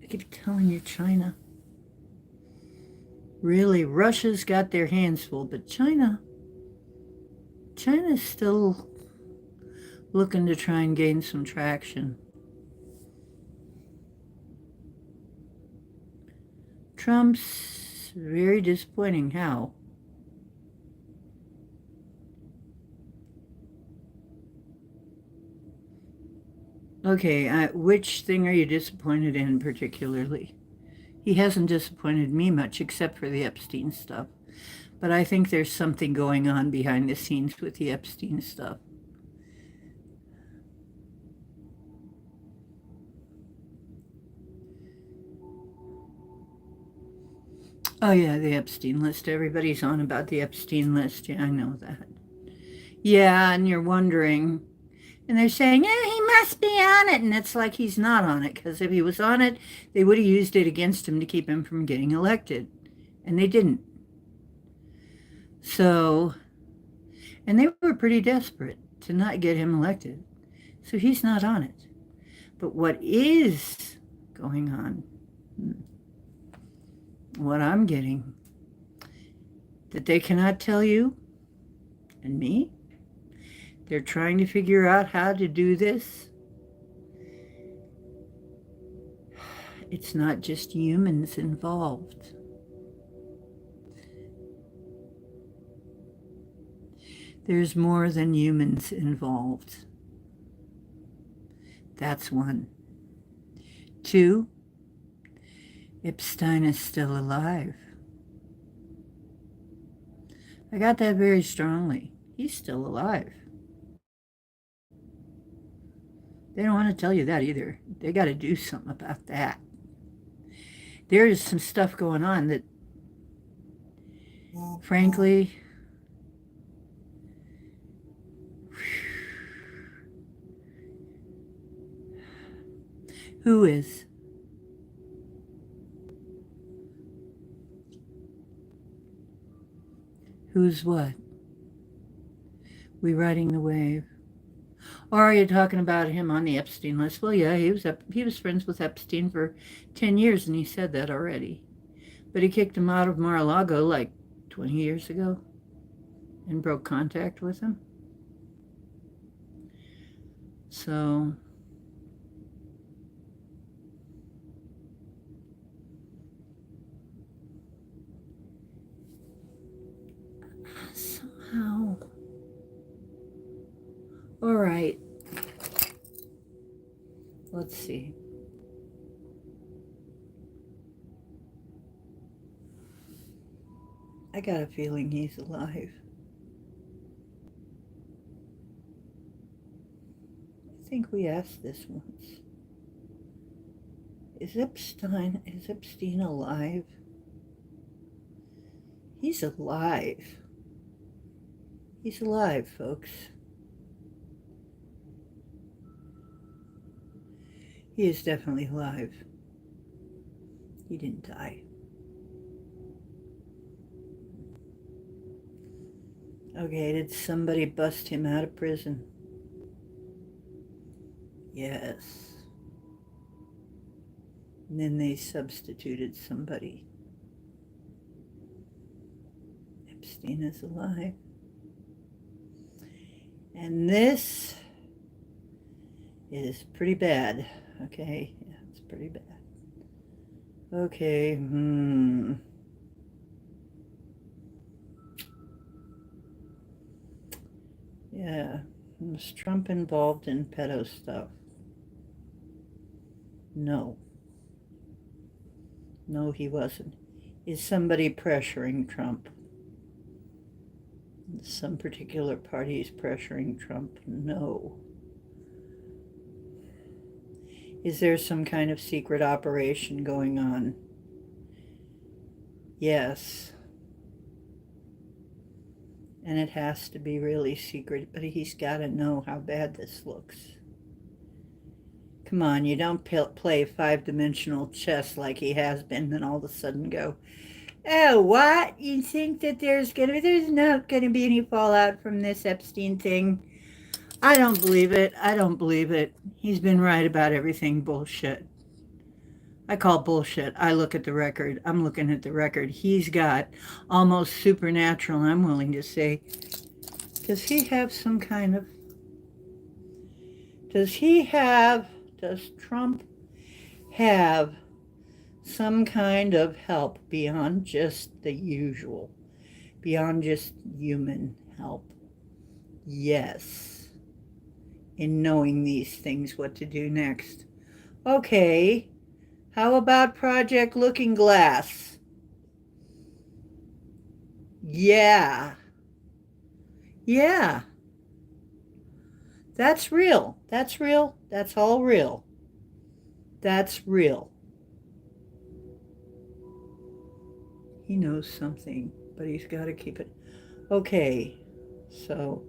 I keep telling you, China. Really, Russia's got their hands full, but China's still looking to try and gain some traction. Trump's very disappointing. How? Okay, which thing are you disappointed in particularly? He hasn't disappointed me much except for the Epstein stuff. But I think there's something going on behind the scenes with the Epstein stuff. Oh, yeah, the Epstein list. Everybody's on about the Epstein list. Yeah, I know that. Yeah, and you're wondering, and they're saying, yeah, he must be on it. And it's like he's not on it because if he was on it, they would have used it against him to keep him from getting elected. And they didn't. So, and they were pretty desperate to not get him elected. So he's not on it. But what is going on, what I'm getting, that they cannot tell you and me, they're trying to figure out how to do this. It's not just humans involved. There's more than humans involved. That's one. Two, Epstein is still alive. I got that very strongly. He's still alive. They don't want to tell you that either. They got to do something about that. There is some stuff going on that, frankly, who is? Who's what? We riding the wave. Or are you talking about him on the Epstein list? Well, yeah, he was friends with Epstein for 10 years, and he said that already. But he kicked him out of Mar-a-Lago like 20 years ago and broke contact with him. So somehow, all right, let's see. I got a feeling he's alive. I think we asked this once. Is Epstein alive? He's alive. He's alive, folks. He is definitely alive. He didn't die. Okay, did somebody bust him out of prison? Yes. And then they substituted somebody. Epstein is alive. And this is pretty bad. Okay, yeah, it's pretty bad. Okay, Yeah, was Trump involved in pedo stuff? No. No, he wasn't. Is somebody pressuring Trump? Some particular party is pressuring Trump? No. Is there some kind of secret operation going on? Yes. And it has to be really secret, but he's got to know how bad this looks. Come on, you don't play five-dimensional chess like he has been, then all of a sudden go, oh, what? You think that there's not going to be any fallout from this Epstein thing? I don't believe it. I don't believe it. He's been right about everything. Bullshit. I call bullshit. I look at the record. I'm looking at the record. He's got almost supernatural, I'm willing to say. Does Trump have some kind of help beyond just the usual, beyond just human help? Yes. In knowing these things, what to do next. Okay. How about Project Looking Glass? Yeah. Yeah. That's real. That's real. That's all real. That's real. He knows something, but he's got to keep it. Okay. So,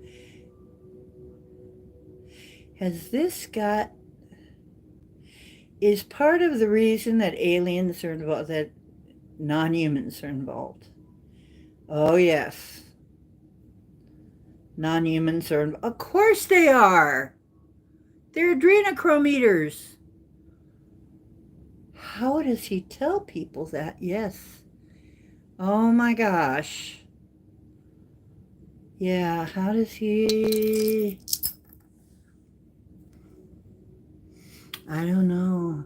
is part of the reason that aliens are involved, that non-humans are involved? Oh, yes. Non-humans are involved. Of course they are. They're adrenochrometers. How does he tell people that? Yes. Oh my gosh. Yeah, how does he... I don't know.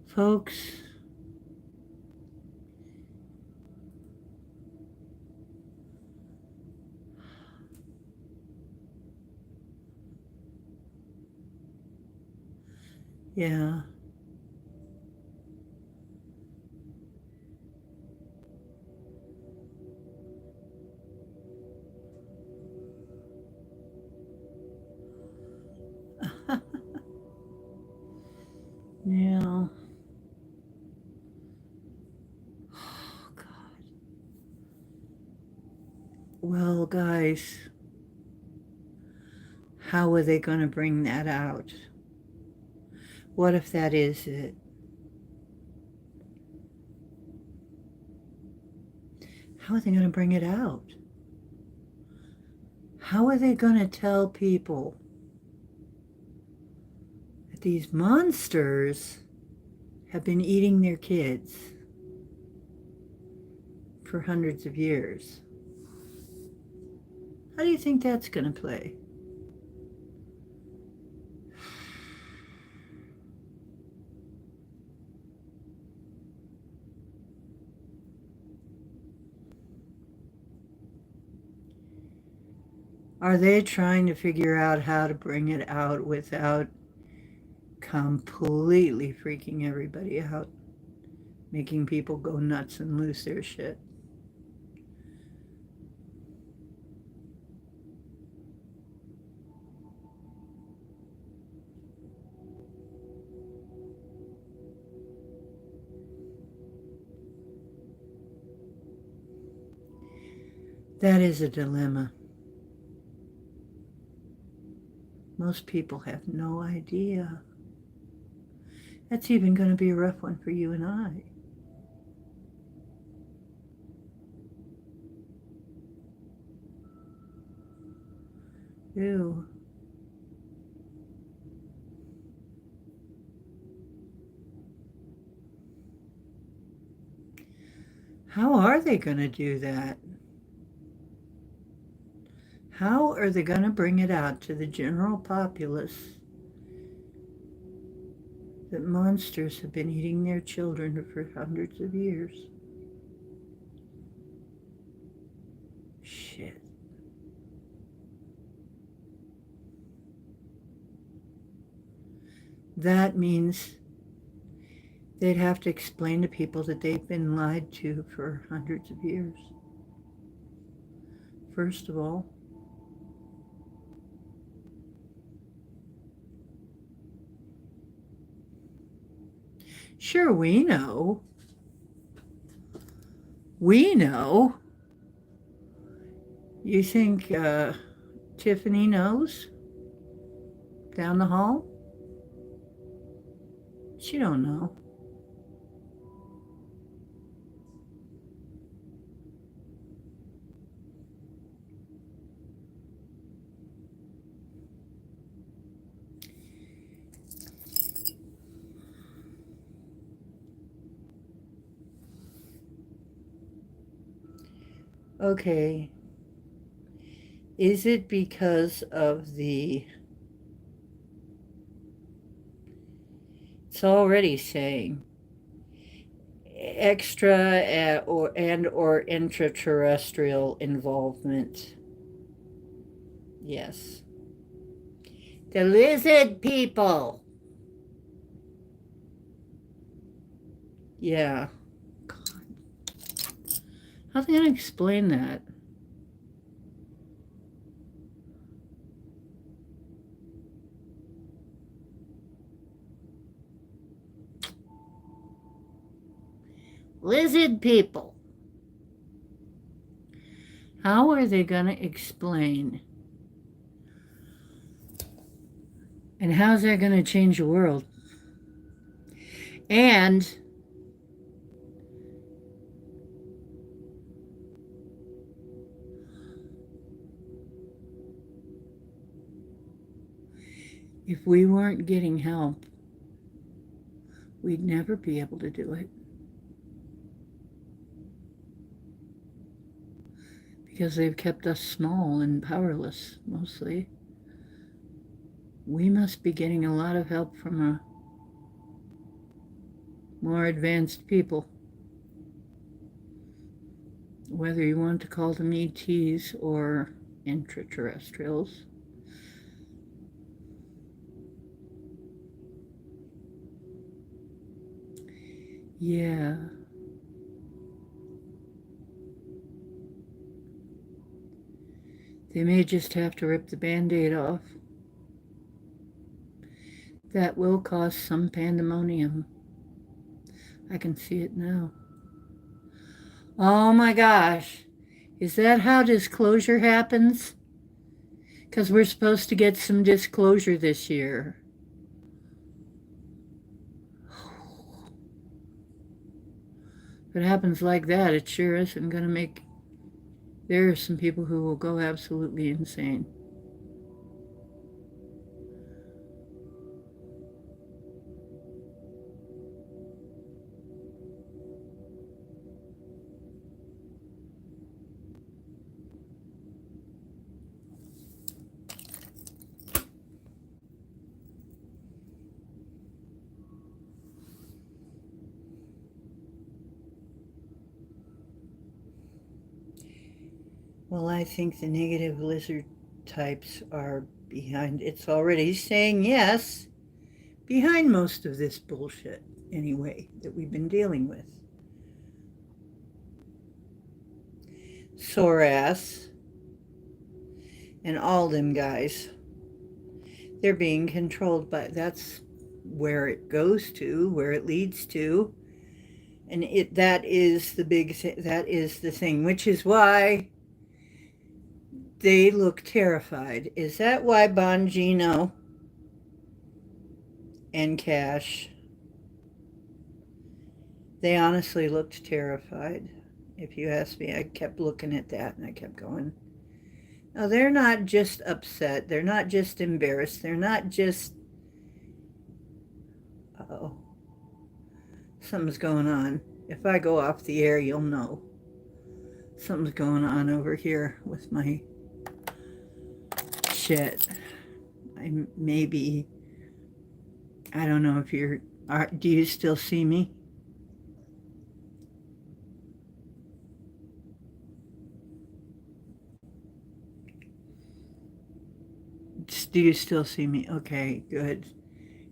Folks, yeah. Yeah. Oh, God. Well, guys, how are they going to bring that out? What if that is it? How are they going to bring it out? How are they going to tell people that these monsters have been eating their kids for hundreds of years? How do you think that's going to play? Are they trying to figure out how to bring it out without completely freaking everybody out, making people go nuts and lose their shit? That is a dilemma. Most people have no idea. That's even going to be a rough one for you and I. Ew. How are they going to do that? How are they going to bring it out to the general populace that monsters have been eating their children for hundreds of years? Shit. That means they'd have to explain to people that they've been lied to for hundreds of years. First of all, sure, we know. We know. You think Tiffany knows? Down the hall? She don't know. Okay. Is it because of the... It's already saying extra or intraterrestrial involvement. Yes. The lizard people. Yeah. God. How's they going to explain that? Lizard people. How are they going to explain? And how's that going to change the world? And if we weren't getting help, we'd never be able to do it. Because they've kept us small and powerless, mostly. We must be getting a lot of help from a more advanced people. Whether you want to call them ETs or intraterrestrials. Yeah. They may just have to rip the Band-Aid off. That will cause some pandemonium. I can see it now. Oh my gosh. Is that how disclosure happens? Because we're supposed to get some disclosure this year. If it happens like that, it sure isn't going to make... There are some people who will go absolutely insane. Well, I think the negative lizard types are behind. It's already saying yes behind most of this bullshit, anyway, that we've been dealing with. Sorath and all them guys, they're being controlled by, that's where it goes to, where it leads to. And that is the that is the thing, which is why they look terrified. Is that why Bongino and Cash, they honestly looked terrified? If you ask me, I kept looking at that and I kept going, no, they're not just upset. They're not just embarrassed. They're not just, uh-oh, something's going on. If I go off the air, you'll know. Something's going on over here with my shit. I don't know if do you still see me? Do you still see me? Okay, good.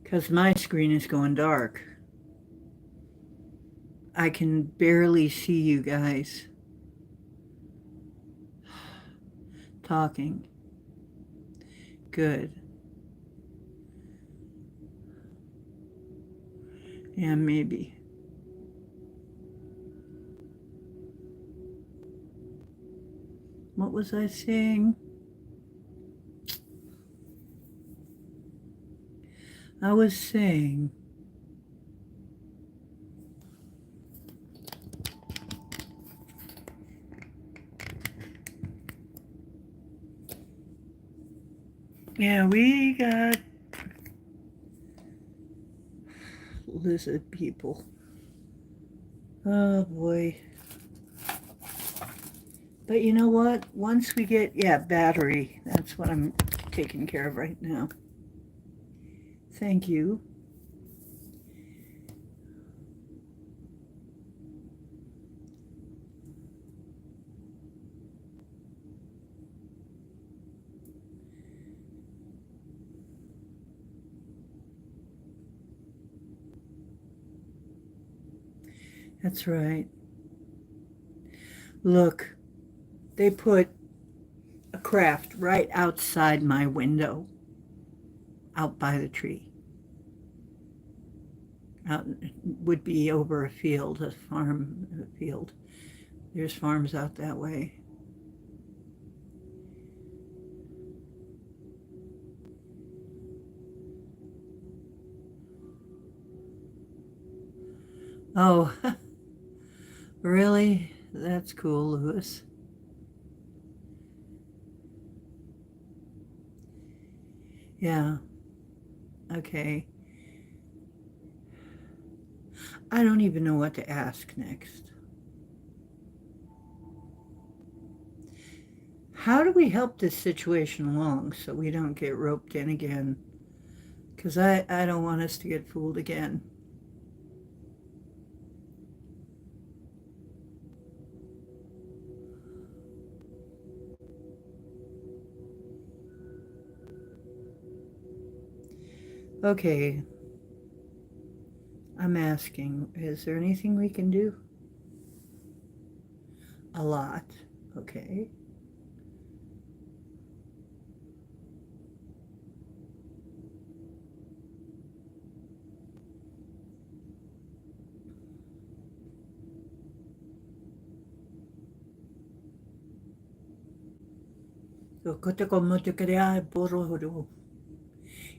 Because my screen is going dark. I can barely see you guys talking. Good. Yeah, maybe. What was I saying? I was saying, yeah, we got lizard people. Oh boy. But you know what? Once we get, battery, that's what I'm taking care of right now. Thank you. That's right. Look, they put a craft right outside my window, out by the tree. Out would be over a field, a field. There's farms out that way. Oh, really? That's cool, Lewis. Yeah. Okay. I don't even know what to ask next. How do we help this situation along so we don't get roped in again? Because I don't want us to get fooled again. Okay. I'm asking, is there anything we can do? A lot. Okay. So kote ko mo te kere ai poro horo.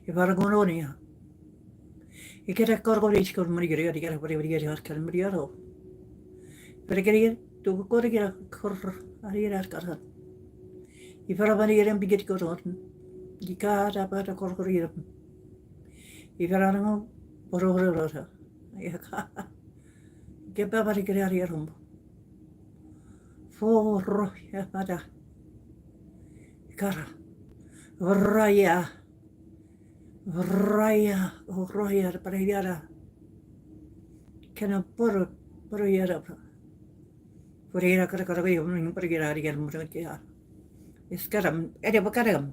E para goronia. E kere korgori iskor muri gere gere gere gere gere gere gere muri gere. Pero gere tu kore gere kor ari gere kar. I para bani gere biget korot. Di kara para korgori gere. I para no poro horo horo. Ya ka. Ge pa para gere ari gere. Forro ya para. Kara. Raya. Raya. Raya para yara. Kana poro yara. Por ir a cara cara yo no para ir a ir mucho que ya. Iskaram, Edabakaram,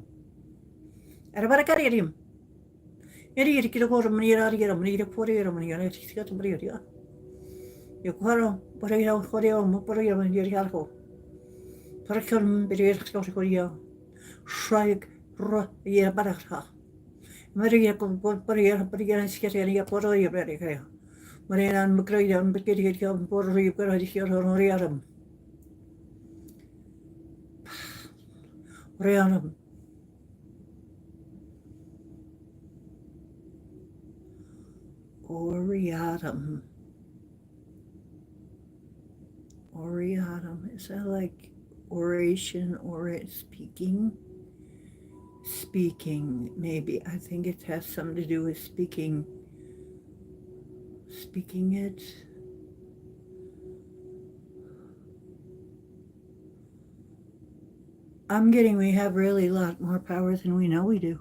Edabakarium, Edikilokoramira, Manita Porium, United Maria. Yokwaro, Poreo, Coreo, Moporio, and Yeriako. Paracum, Beria, Shrike, Yerbaraka. Maria Poria, Poria, Scatia, Poroya, Bericaya. Marian Macrayan, Bekidia, Poria, Riarum. Rianum. Oriatum. Oriatum. Is that like oration or speaking? Speaking, maybe. I think it has something to do with speaking. Speaking it. I'm getting we have really a lot more power than we know we do.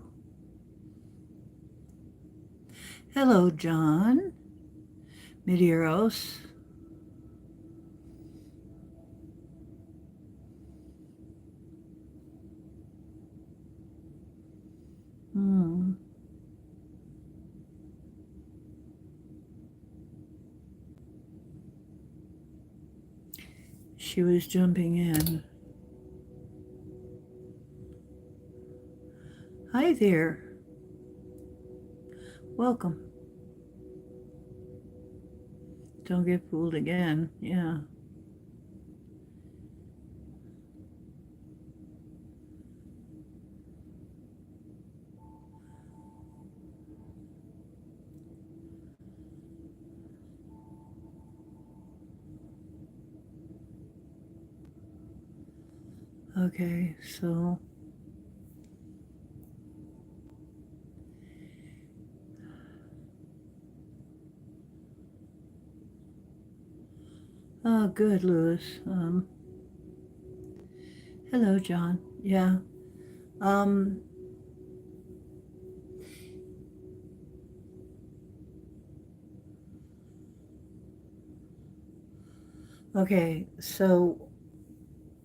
Hello, John. Medeiros. She was jumping in. Hi there. Welcome. Don't get fooled again. Yeah. Okay, so oh, good, Louis. Hello, John. Yeah. Okay, so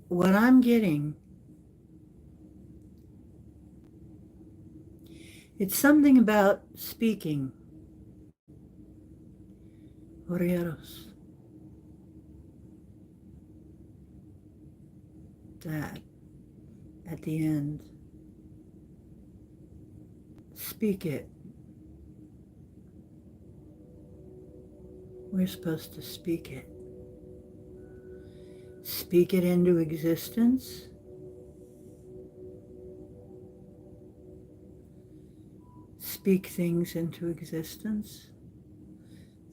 what I'm getting, it's something about speaking. Orieros. That at the end. Speak it. We're supposed to speak it. Speak it into existence. Speak things into existence.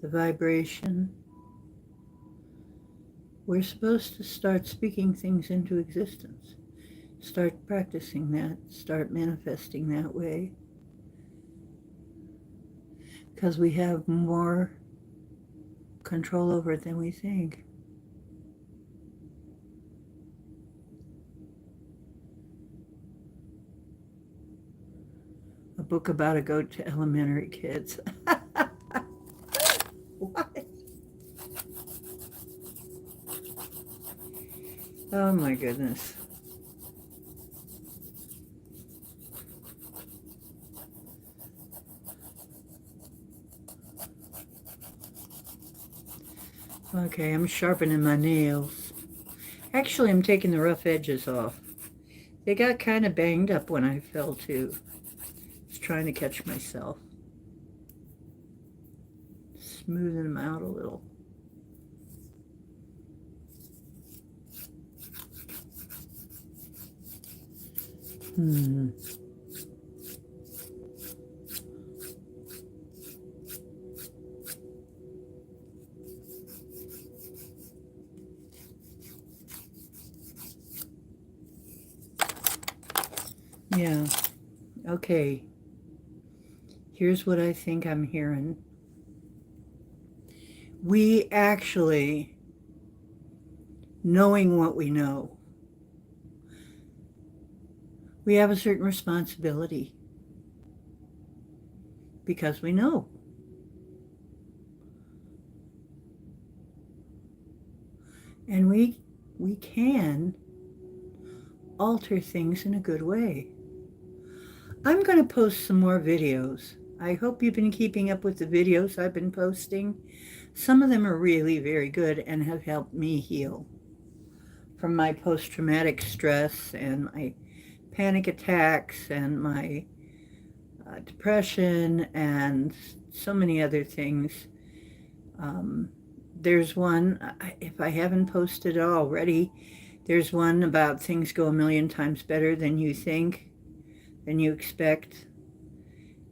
The vibration. We're supposed to start speaking things into existence. Start practicing that. Start manifesting that way. Because we have more control over it than we think. A book about a goat to elementary kids. What? Oh my goodness. Okay, I'm sharpening my nails. Actually, I'm taking the rough edges off. They got kind of banged up when I fell too. I was trying to catch myself. Smoothing them out a little. Yeah. Okay. Here's what I think I'm hearing. We actually, knowing what we know, we have a certain responsibility because we know. And we can alter things in a good way. I'm going to post some more videos. I hope you've been keeping up with the videos I've been posting. Some of them are really very good and have helped me heal from my post-traumatic stress and my panic attacks and my depression and so many other things. There's one, if I haven't posted it already, there's one about things go a million times better than you think, than you expect.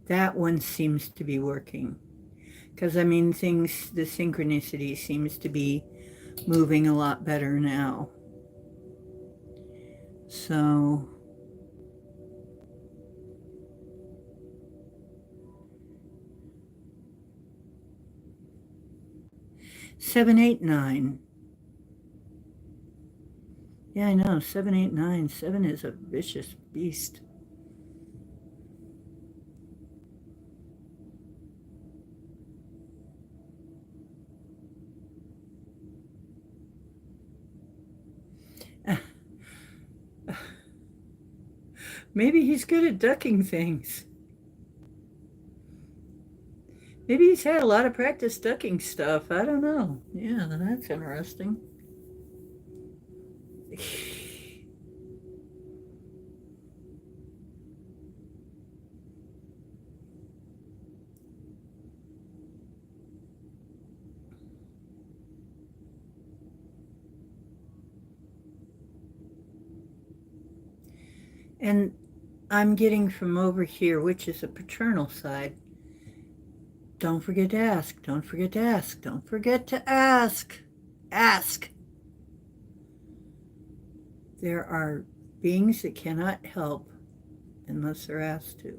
That one seems to be working. Because, I mean, the synchronicity seems to be moving a lot better now. So, seven, 8, 9. Yeah, I know, 7, 8, 9. 7 is a vicious beast. Maybe he's good at ducking things. Maybe he's had a lot of practice ducking stuff. I don't know. Yeah, that's interesting. And I'm getting from over here, which is a paternal side. Don't forget to ask. Don't forget to ask. Don't forget to ask. Ask. There are beings that cannot help unless they're asked to.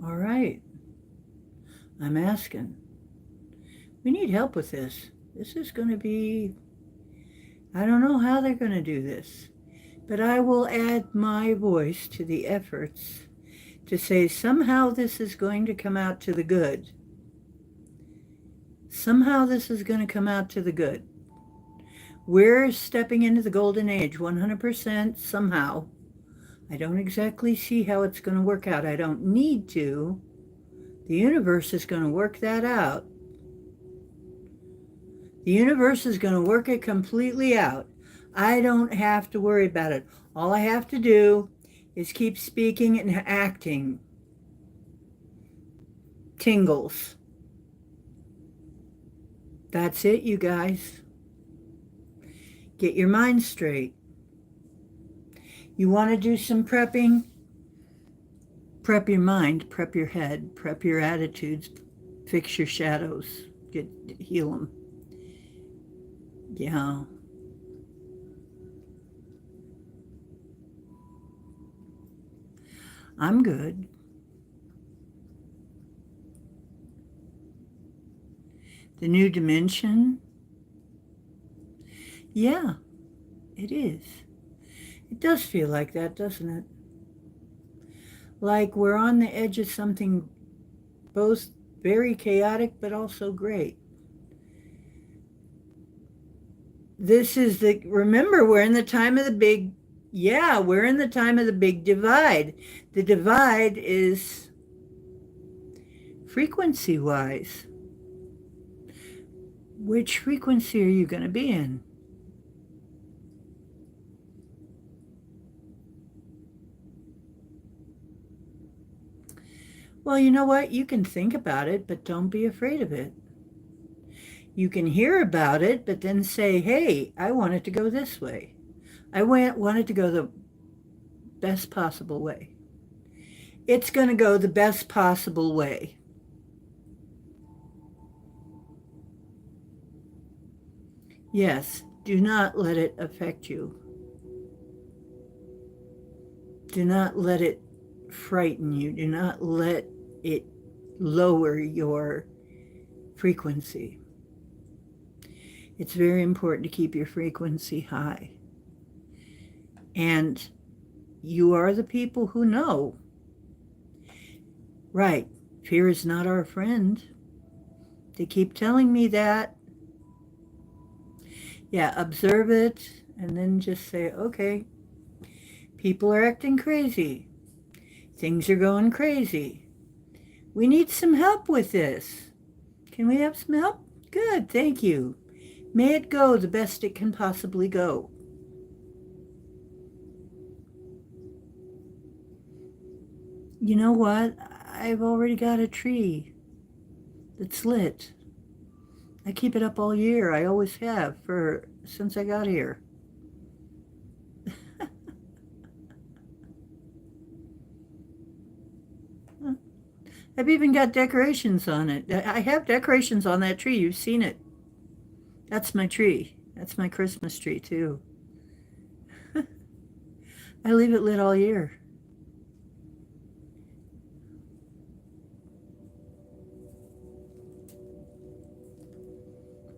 All right. I'm asking. We need help with this. This is going to be, I don't know how they're going to do this, but I will add my voice to the efforts to say somehow this is going to come out to the good. Somehow this is going to come out to the good. We're stepping into the golden age 100% somehow. I don't exactly see how it's going to work out. I don't need to. The universe is going to work that out. The universe is going to work it completely out. I don't have to worry about it. All I have to do is keep speaking and acting. Tingles. That's it, you guys. Get your mind straight. You want to do some prepping? Prep your mind, prep your head, prep your attitudes, fix your shadows, heal them. Yeah. I'm good. The new dimension? Yeah, it is. It does feel like that, doesn't it? Like we're on the edge of something both very chaotic but also great. Remember, we're in the time of the big, we're in the time of the big divide. The divide is frequency-wise. Which frequency are you going to be in? Well, you know what? You can think about it, but don't be afraid of it. You can hear about it, but then say, hey, I want it to go this way. I want it to go the best possible way. It's going to go the best possible way. Yes, do not let it affect you. Do not let it frighten you. Do not let it lower your frequency. It's very important to keep your frequency high. And You are the people who know. Right. Fear is not our friend. They keep telling me that. Yeah, observe it and then just say, okay, people are acting crazy. Things are going crazy. We need some help with this. Can we have some help? Good, thank you. May it go the best it can possibly go. You know what? I've already got a tree that's lit. I keep it up all year. I always have since I got here. I've even got decorations on it. I have decorations on that tree. You've seen it. That's my tree. That's my Christmas tree, too. I leave it lit all year.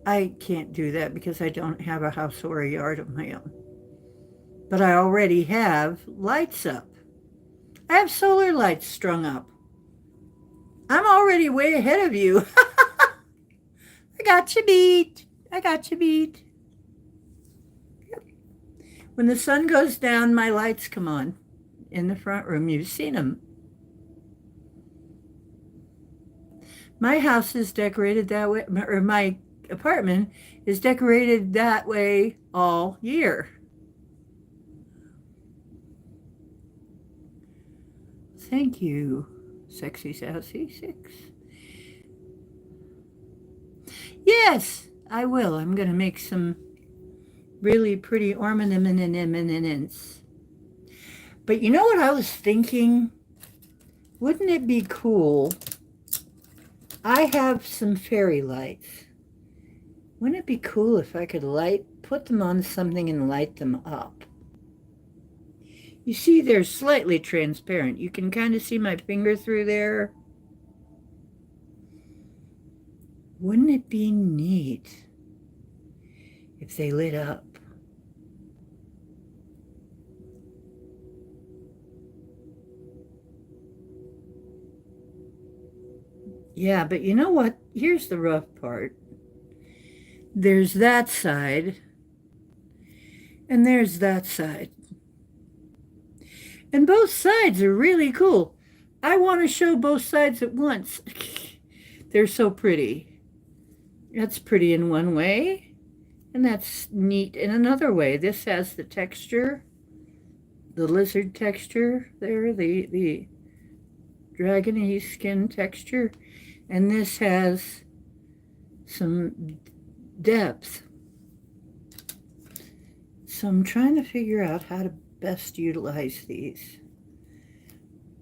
I can't do that because I don't have a house or a yard of my own. But I already have lights up. I have solar lights strung up. I'm already way ahead of you. I got you beat. I got you beat. Yep. When the sun goes down, my lights come on in the front room. You've seen them. My house is decorated that way, or my apartment is decorated that way all year. Thank you, Sexy Sassy 6. Yes, I will. I'm going to make some really pretty ornaments. But you know what I was thinking? Wouldn't it be cool? I have some fairy lights. Wouldn't it be cool if I could put them on something and light them up? You see, they're slightly transparent. You can kind of see my finger through there. Wouldn't it be neat if they lit up? Yeah, but you know what? Here's the rough part. There's that side, and there's that side. And both sides are really cool. I want to show both sides at once. They're so pretty. That's pretty in one way, and that's neat in another way. This has the texture, the lizard texture there, the dragony skin texture, and this has some depth. So I'm trying to figure out how to best utilize these.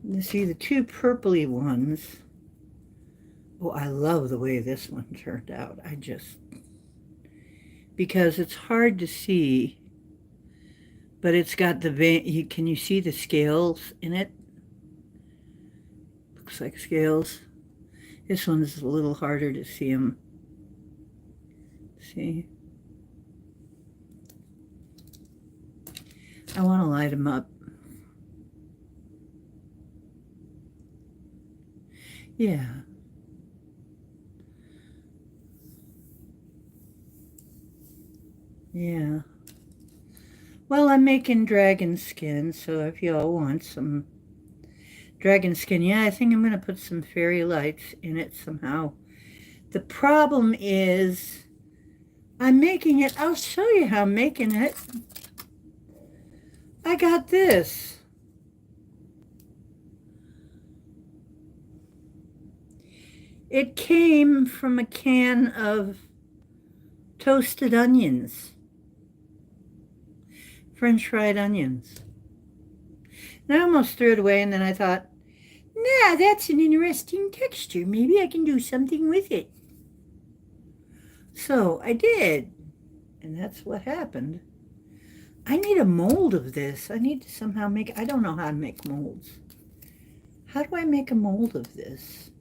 You see the two purpley ones. Oh, I love the way this one turned out. Because it's hard to see, but it's got the vein. Can you see the scales in it? Looks like scales. This one's a little harder to see them. See? I want to light them up. Yeah. Yeah. Well, I'm making dragon skin, so if y'all want some dragon skin, yeah, I think I'm going to put some fairy lights in it somehow. The problem is I'm making it. I'll show you how I'm making it. I got this. It came from a can of toasted onions, French fried onions. And I almost threw it away, and then I thought, nah, that's an interesting texture. Maybe I can do something with it. So I did, and that's what happened. I need a mold of this. I need to somehow I don't know how to make molds. How do I make a mold of this?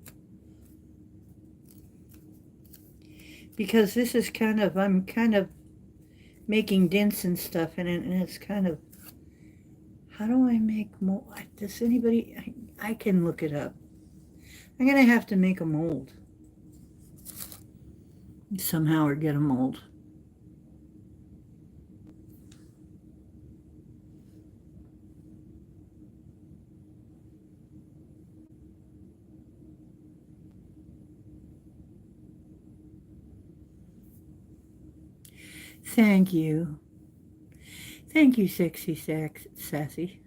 Because this is I'm kind of making dents and stuff in it, and it's kind of, How do I make mold? Does anybody, I can look it up. I'm going to have to make a mold somehow or get a mold. Thank you. Thank you, sexy sassy.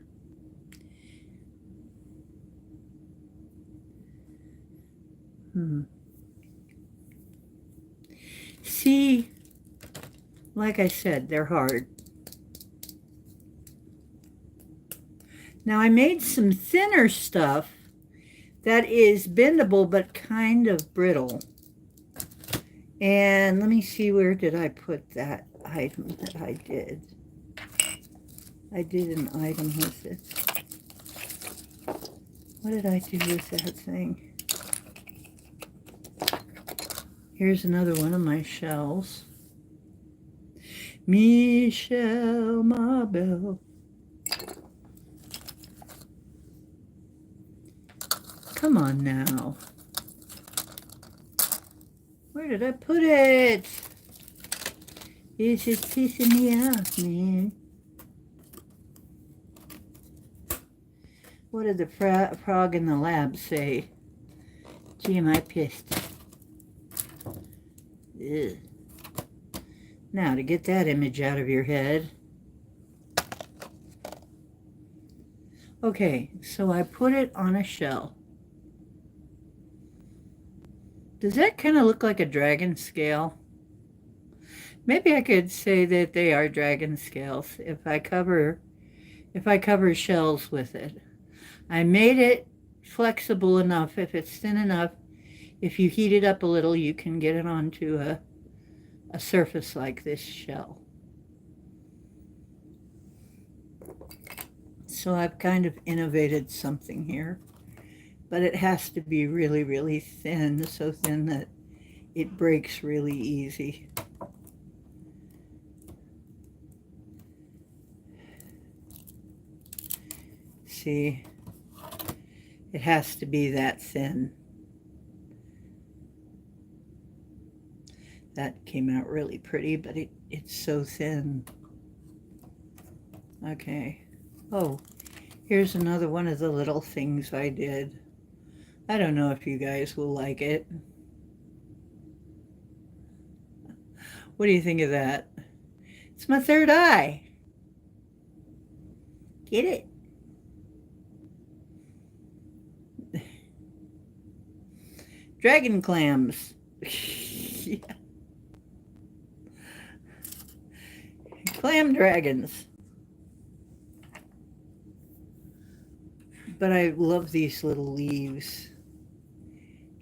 See, like I said, they're hard. Now I made some thinner stuff that is bendable but kind of brittle. And let me see, where did I put that item that I did? I did an item with it. What did I do with that thing? Here's another one of my shells. Michelle Marbell. Come on now. Where did I put it? This is pissing me off, man. What did the frog in the lab say? Gee, am I pissed. Ugh. Now, to get that image out of your head. Okay, so I put it on a shell. Does that kind of look like a dragon scale? Maybe I could say that they are dragon scales if I cover shells with it. I made it flexible enough. If it's thin enough, if you heat it up a little, you can get it onto a surface like this shell. So I've kind of innovated something here, but it has to be really, really thin, so thin that it breaks really easy. See, it has to be that thin. That came out really pretty, but it's so thin. Okay. Oh, here's another one of the little things I did. I don't know if you guys will like it. What do you think of that? It's my third eye. Get it? Dragon clams. Yeah. Clam dragons. But I love these little leaves.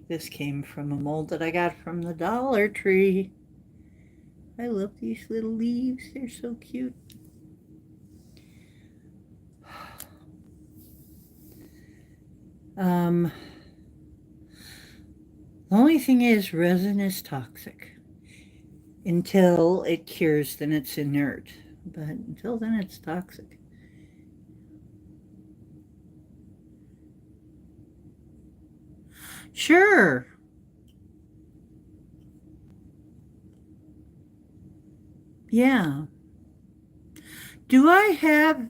This came from a mold that I got from the Dollar Tree. I love these little leaves. They're so cute. The only thing is, resin is toxic. Until it cures, then it's inert. But until then, it's toxic. Sure. Yeah. Do I have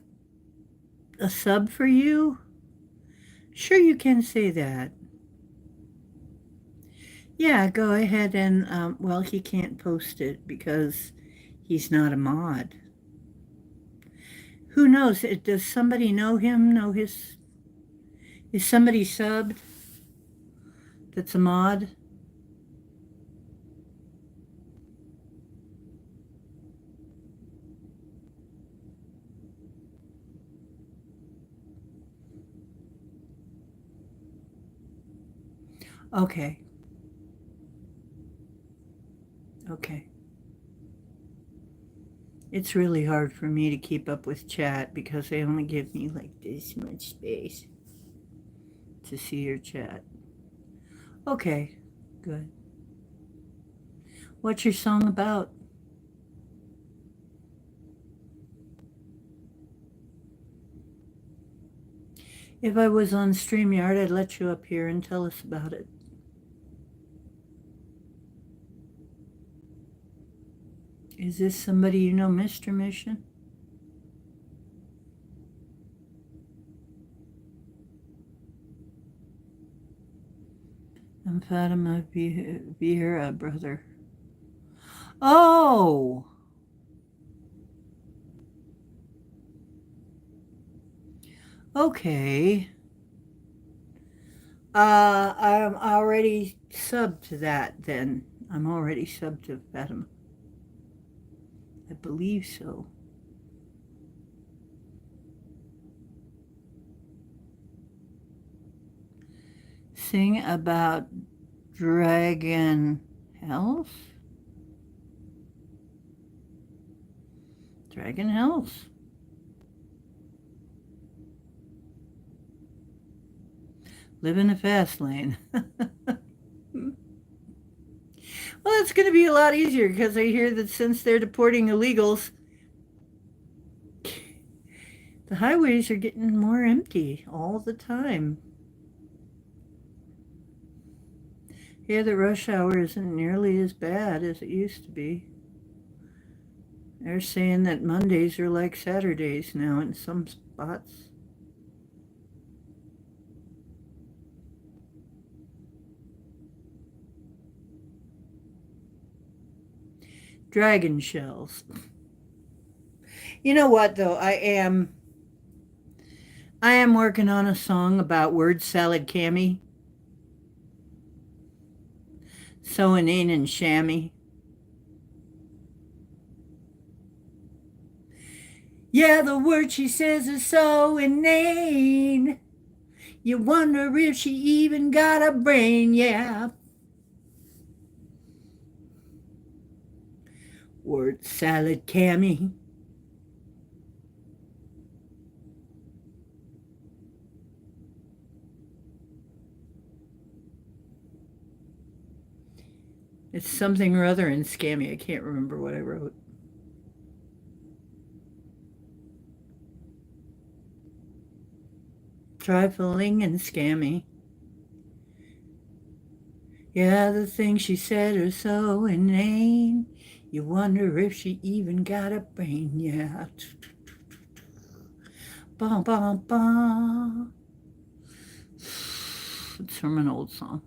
a sub for you? Sure, you can say that. Yeah, go ahead and, well, he can't post it because he's not a mod. Who knows? Does somebody know him? Is somebody subbed that's a mod? Okay. Okay. It's really hard for me to keep up with chat because they only give me like this much space to see your chat. Okay, good. What's your song about? If I was on StreamYard, I'd let you up here and tell us about it. Is this somebody you know, Mr. Mission? I'm Fatima Vieira, brother. Oh! Okay. I'm already subbed to that then. I'm already subbed to Fatima. I believe so. Sing about Dragon Health? Dragon Health. Live in the fast lane. Well, it's going to be a lot easier because I hear that since they're deporting illegals, the highways are getting more empty all the time. Yeah, the rush hour isn't nearly as bad as it used to be. They're saying that Mondays are like Saturdays now in some spots. Dragon shells. You know what, though? I am working on a song about word salad cami. So inane and shammy. Yeah, the word she says is so inane. You wonder if she even got a brain, yeah. Word salad cami. It's something or other in scammy. I can't remember what I wrote. Trifling and scammy. Yeah, the things she said are so inane. You wonder if she even got a brain, yeah. Bum, bum, bum. It's from an old song.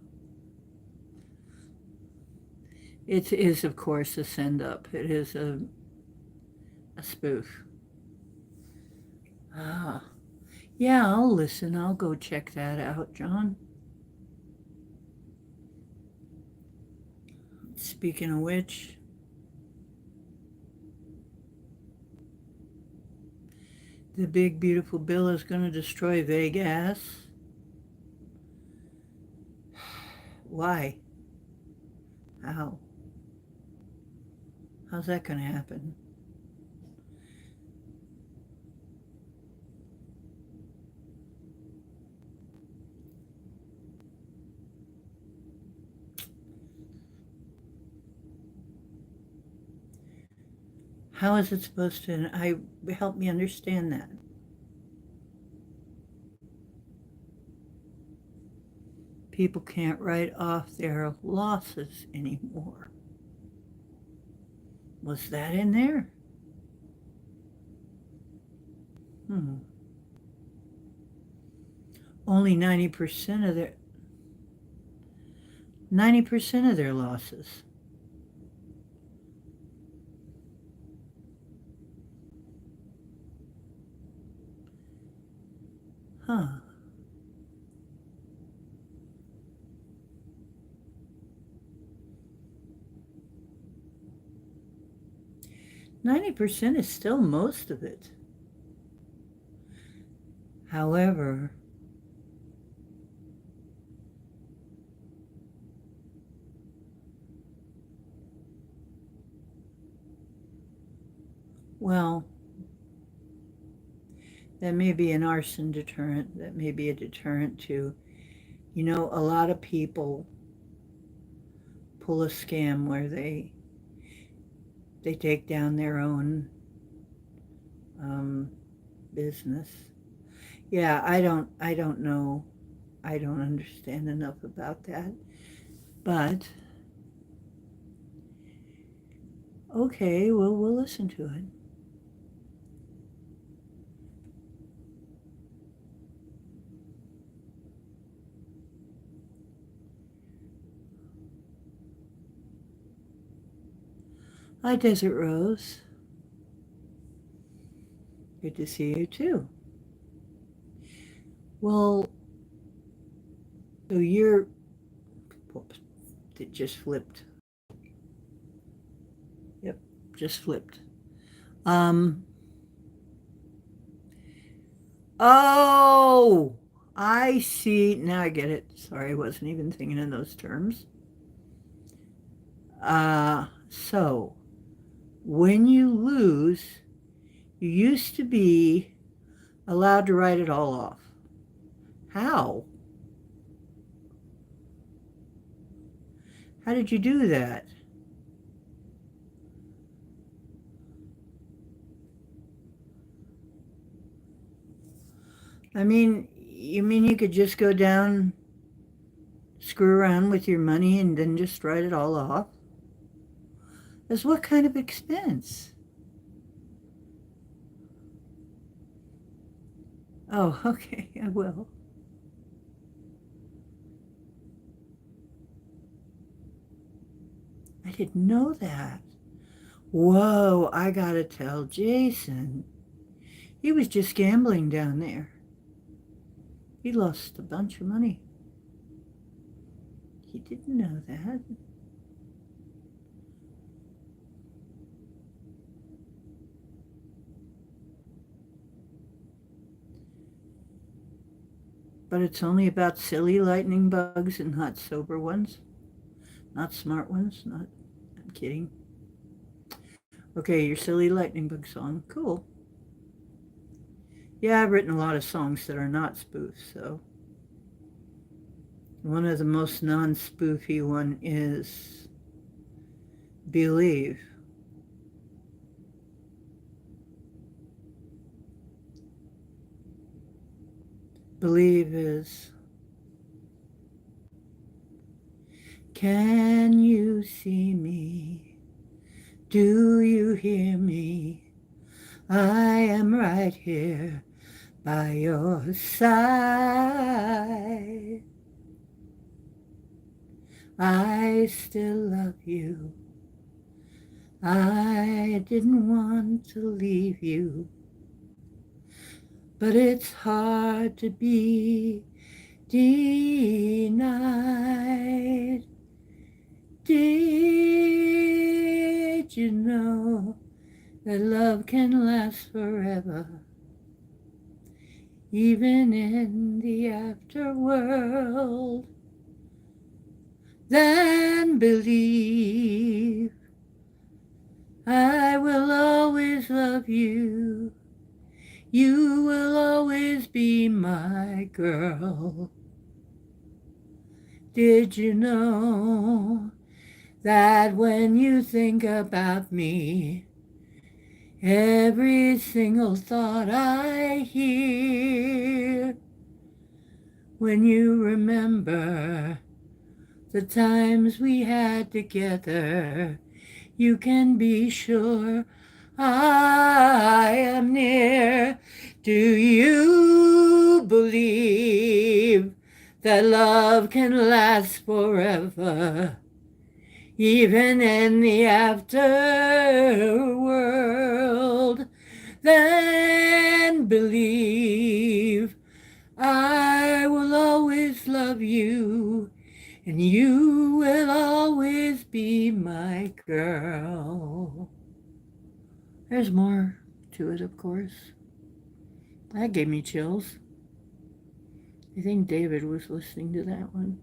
It is, of course, a send up. It is a spoof. Ah, yeah, I'll listen. I'll go check that out, John. Speaking of which, the big beautiful bill is going to destroy Vegas. Why? How? How's that going to happen? How is it supposed to? Help me understand that. People can't write off their losses anymore. Was that in there? Only 90% of their losses. Huh. 90% is still most of it. However, well, that may be an arson deterrent. That may be a deterrent to, a lot of people pull a scam where they take down their own business. Yeah, I don't know. I don't understand enough about that. But okay, well, we'll listen to it. Hi, Desert Rose. Good to see you too. Well, so you're, whoops, it just flipped. Yep, just flipped. Um, oh, I see. Now I get it. Sorry, I wasn't even thinking in those terms. So when you lose, you used to be allowed to write it all off. How? How did you do that? I mean, you mean you could just go down, screw around with your money, and then just write it all off? As what kind of expense? Oh, okay, I will. I didn't know that. Whoa, I gotta tell Jason. He was just gambling down there. He lost a bunch of money. He didn't know that. But it's only about silly lightning bugs and not sober ones. Not smart ones. Not, I'm kidding. Okay, your silly lightning bug song. Cool. Yeah, I've written a lot of songs that are not spoofs, so. One of the most non-spoofy one is Believe. Believe is, can you see me? Do you hear me? I am right here by your side. I still love you. I didn't want to leave you, but it's hard to be denied. Did you know that love can last forever, even in the afterworld? Then believe I will always love you. You will always be my girl. Did you know that when you think about me, every single thought I hear, when you remember the times we had together, you can be sure I am near. Do you believe that love can last forever, even in the afterworld? Then believe I will always love you, and you will always be my girl. There's more to it, of course. That gave me chills. I think David was listening to that one.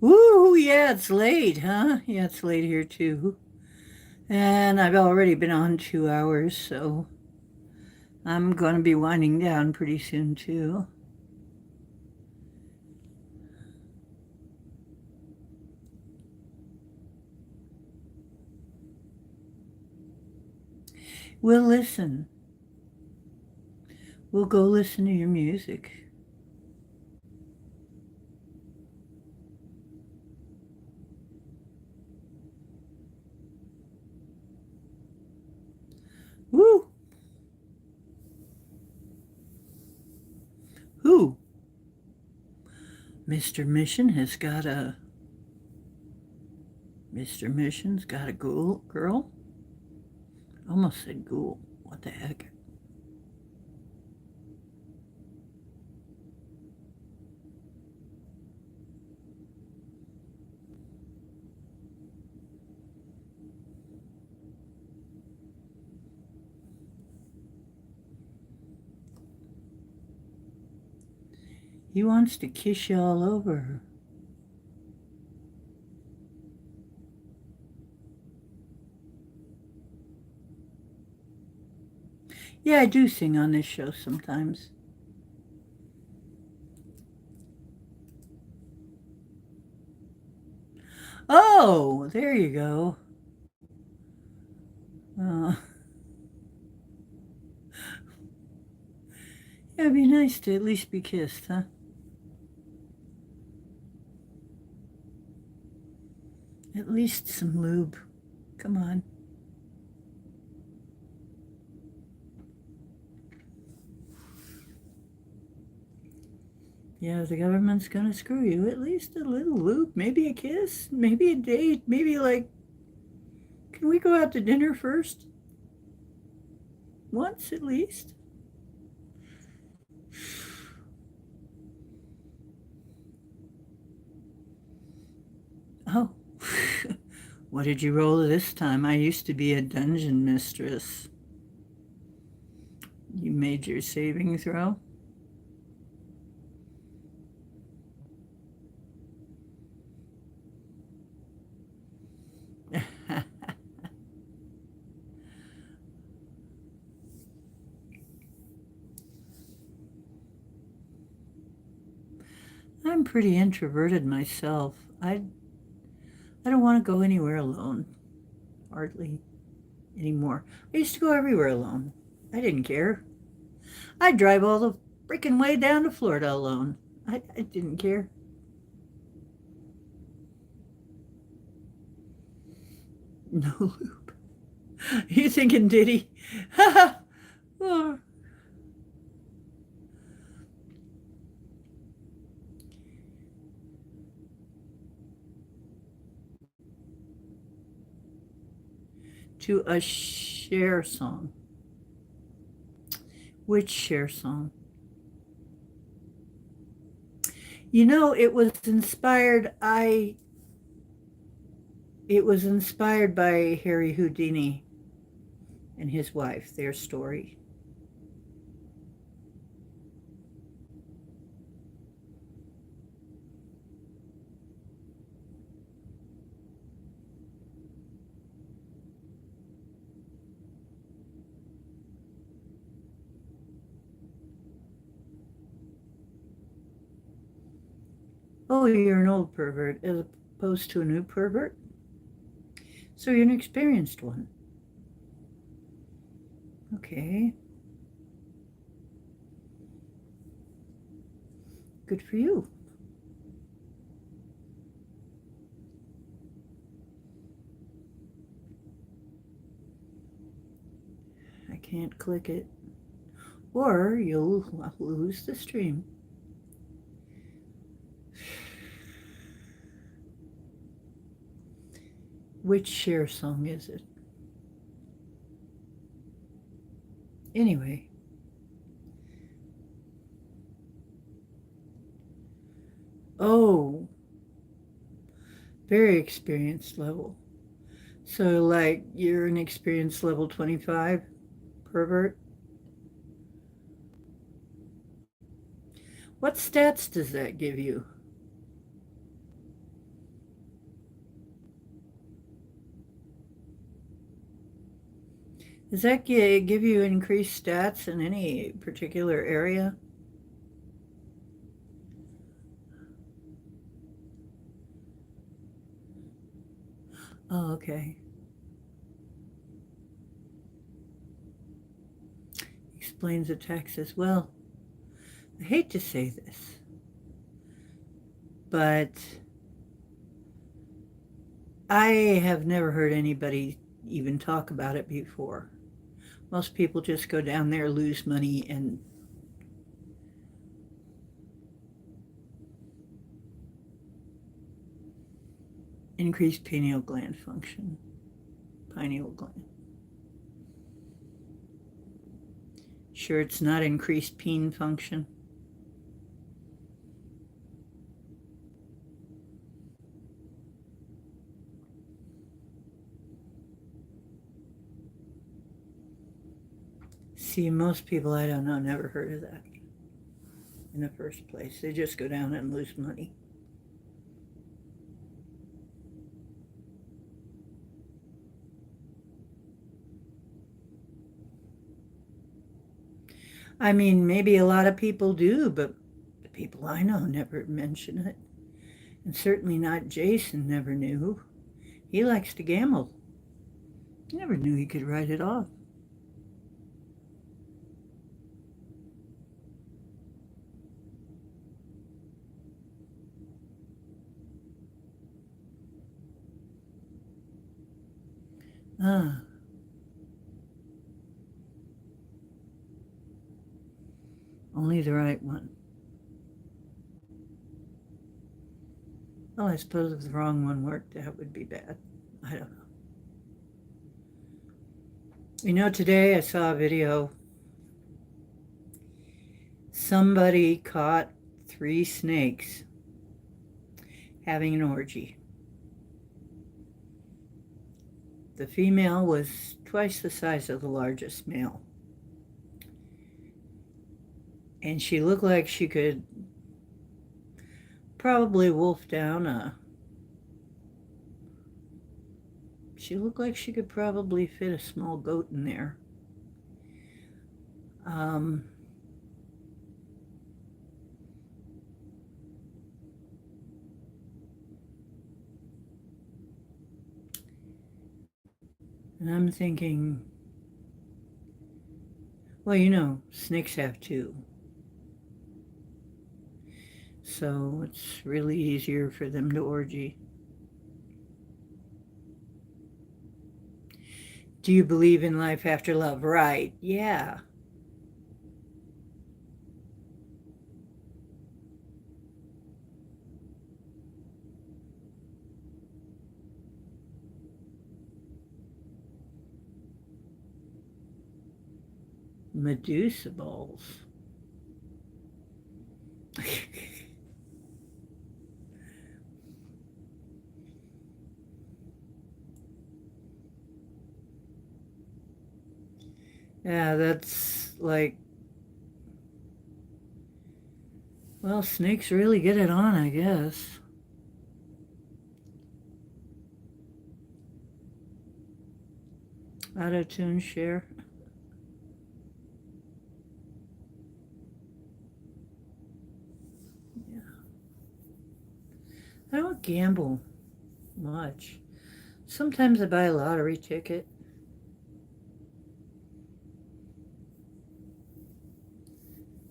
Ooh, yeah, it's late, huh? Yeah, it's late here too. And I've already been on 2 hours, so I'm going to be winding down pretty soon, too. We'll listen. We'll go listen to your music. Woo! Who? Mr. Mission has got a... Mr. Mission's got a girl? Almost said ghoul. What the heck? He wants to kiss you all over. Yeah, I do sing on this show sometimes. Oh, there you go. Yeah, it'd be nice to at least be kissed, huh? At least some lube. Come on. Yeah, the government's gonna screw you. At least a little lube, maybe a kiss, maybe a date, maybe like, can we go out to dinner first? Once at least. Oh, what did you roll this time? I used to be a dungeon mistress. You made your saving throw? I'm pretty introverted myself. I don't want to go anywhere alone, hardly anymore. I used to go everywhere alone. I didn't care. I'd drive all the freaking way down to Florida alone. I didn't care. No loop. You thinking Diddy? Oh. To a Cher song. Which Cher song? You know, it was inspired by Harry Houdini and his wife, their story. Oh, you're an old pervert as opposed to a new pervert? So you're an experienced one. Okay. Good for you. I can't click it. Or you'll lose the stream. Which Cher song is it? Anyway. Oh, very experienced level. So, like, you're an experienced level 25 pervert? What stats does that give you? Does that give you increased stats in any particular area? Oh, okay. Explains the text as well. I hate to say this, but I have never heard anybody even talk about it before. Most people just go down there, lose money, and increase pineal gland function. Pineal gland. Sure, it's not increased peen function. See, most people I don't know never heard of that in the first place. They just go down and lose money. I mean, maybe a lot of people do, but the people I know never mention it. And certainly not Jason never knew. He likes to gamble. He never knew he could write it off. Ah, only the right one. Well, I suppose if the wrong one worked, that would be bad. I don't know. You know, today I saw a video. Somebody caught 3 snakes having an orgy. The female was twice the size of the largest male. And she looked like she could probably wolf down a... She looked like she could probably fit a small goat in there. And I'm thinking, well, you know, snakes have 2. So it's really easier for them to orgy. Do you believe in life after love? Right, yeah. Medusa balls. Yeah, that's like, well, snakes really get it on, I guess. Auto-tune share. Yeah. I don't gamble much. Sometimes I buy a lottery ticket.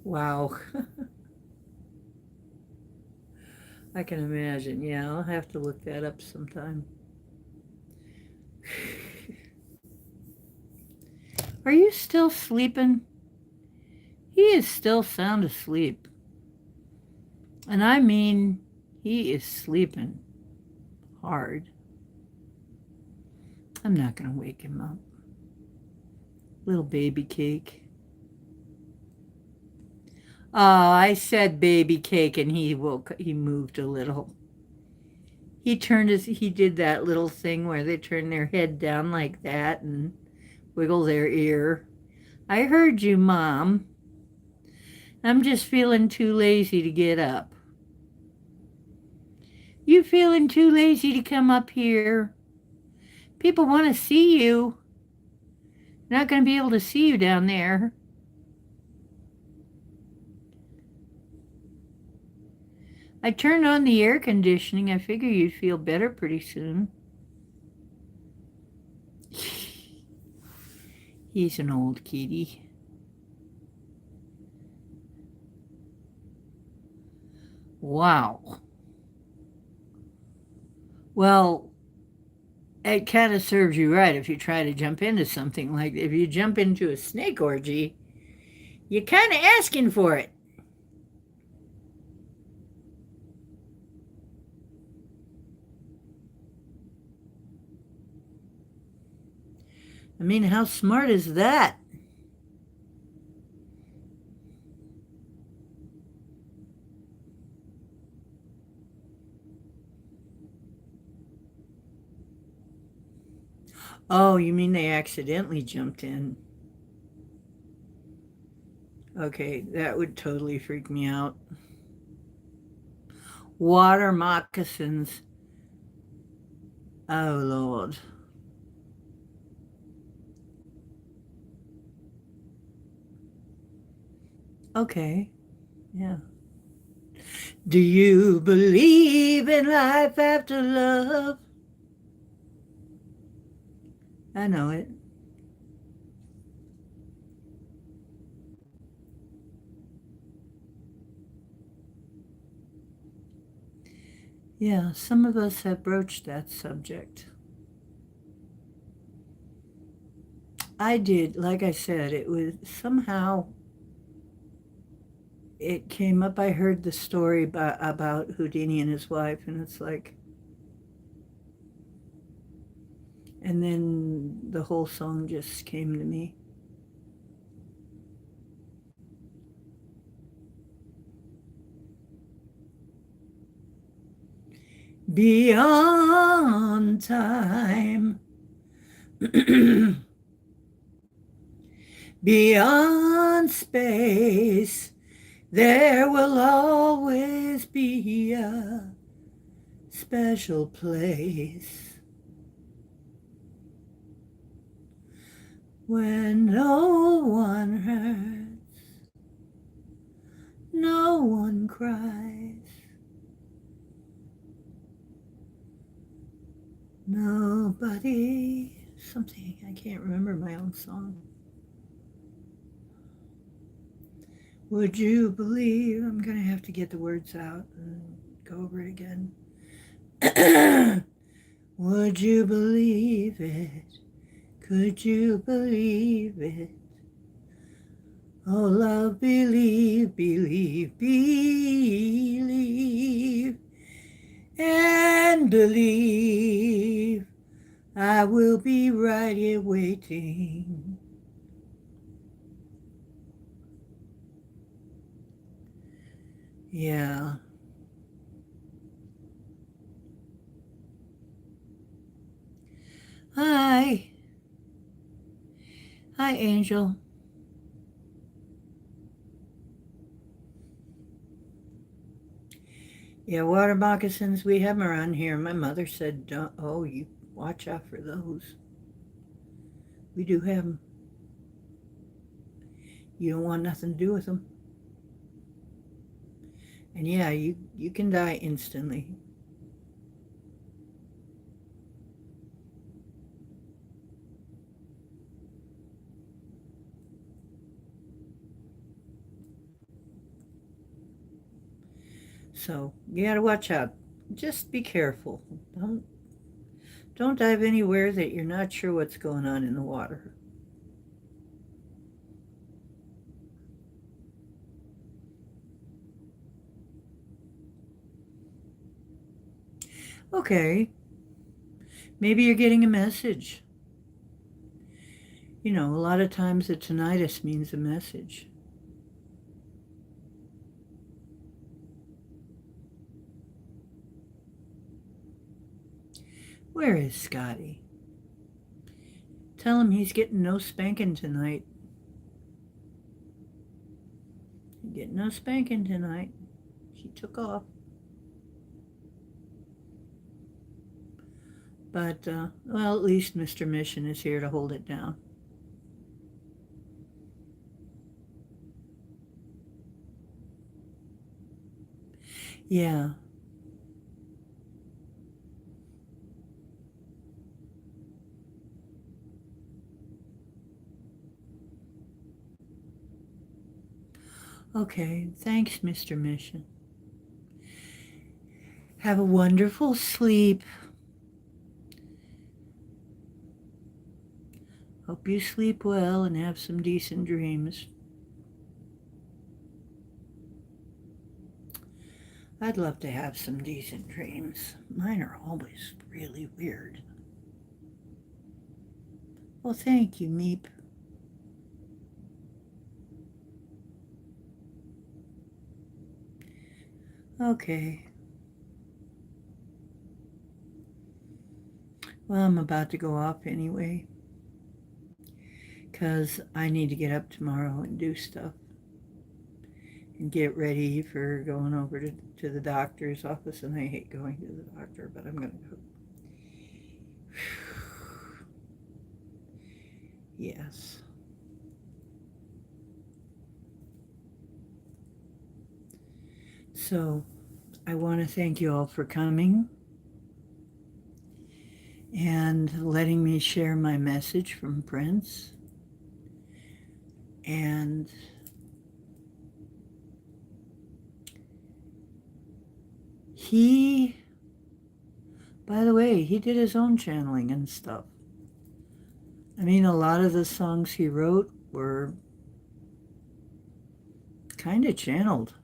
Wow. I can imagine. Yeah, I'll have to look that up sometime. Are you still sleeping? He is still sound asleep. And I mean, he is sleeping hard. I'm not going to wake him up. Little baby cake. Oh, I said baby cake and he moved a little. He did that little thing where they turn their head down like that and wiggle their ear. I heard you, Mom. I'm just feeling too lazy to get up. You feeling too lazy to come up here? People want to see you. Not going to be able to see you down there. I turned on the air conditioning. I figure you'd feel better pretty soon. He's an old kitty. Wow. Well, it kind of serves you right if you try to jump into something like if you jump into a snake orgy, you're kind of asking for it. I mean, how smart is that? Oh, you mean they accidentally jumped in? Okay, that would totally freak me out. Water moccasins. Oh, Lord. Okay, yeah. Do you believe in life after love? I know it. Yeah, some of us have broached that subject. I did, like I said, it was somehow it came up. I heard the story about Houdini and his wife, and it's like, and then the whole song just came to me. Beyond time, beyond space, there will always be a special place when no one hurts, no one cries, nobody, something, I can't remember my own song. Would you believe, I'm going to have to get the words out and go over it again. Would you believe it? Could you believe it? Oh, love, believe, believe, believe, and believe I will be right here waiting. Yeah. Hi. Hi, Angel. Yeah, water moccasins, we have them around here. My mother said, don't, oh, you watch out for those. We do have them. You don't want nothing to do with them. And yeah, you can die instantly. So you got to watch out. Just be careful. Don't dive anywhere that you're not sure what's going on in the water. Okay, maybe you're getting a message. You know, a lot of times the tinnitus means a message. Where is Scotty? Tell him he's getting no spanking tonight. Getting no spanking tonight. She took off. But, well, at least Mr. Mission is here to hold it down. Yeah. Okay. Thanks, Mr. Mission. Have a wonderful sleep. Hope you sleep well and have some decent dreams. I'd love to have some decent dreams. Mine are always really weird. Well, thank you, Meep. Okay. Well, I'm about to go off anyway, because I need to get up tomorrow and do stuff and get ready for going over to the doctor's office. And I hate going to the doctor, but I'm going to go. Yes. So I want to thank you all for coming and letting me share my message from Prince. And he, by the way, he did his own channeling and stuff. I mean, a lot of the songs he wrote were kind of channeled.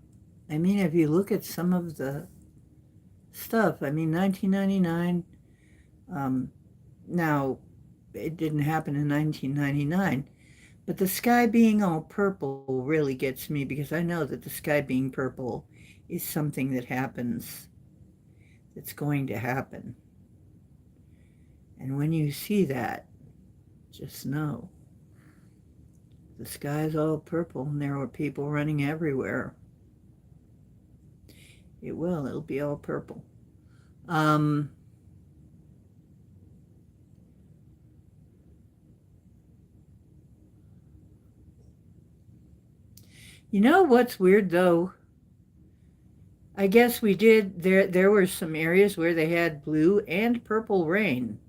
I mean, if you look at some of the stuff, I mean, 1999, now it didn't happen in 1999, but the sky being all purple really gets me, because I know that the sky being purple is something that happens, that's going to happen. And when you see that, just know the sky's all purple and there are people running everywhere. It'll be all purple. You know what's weird though? I guess we did, there were some areas where they had blue and purple rain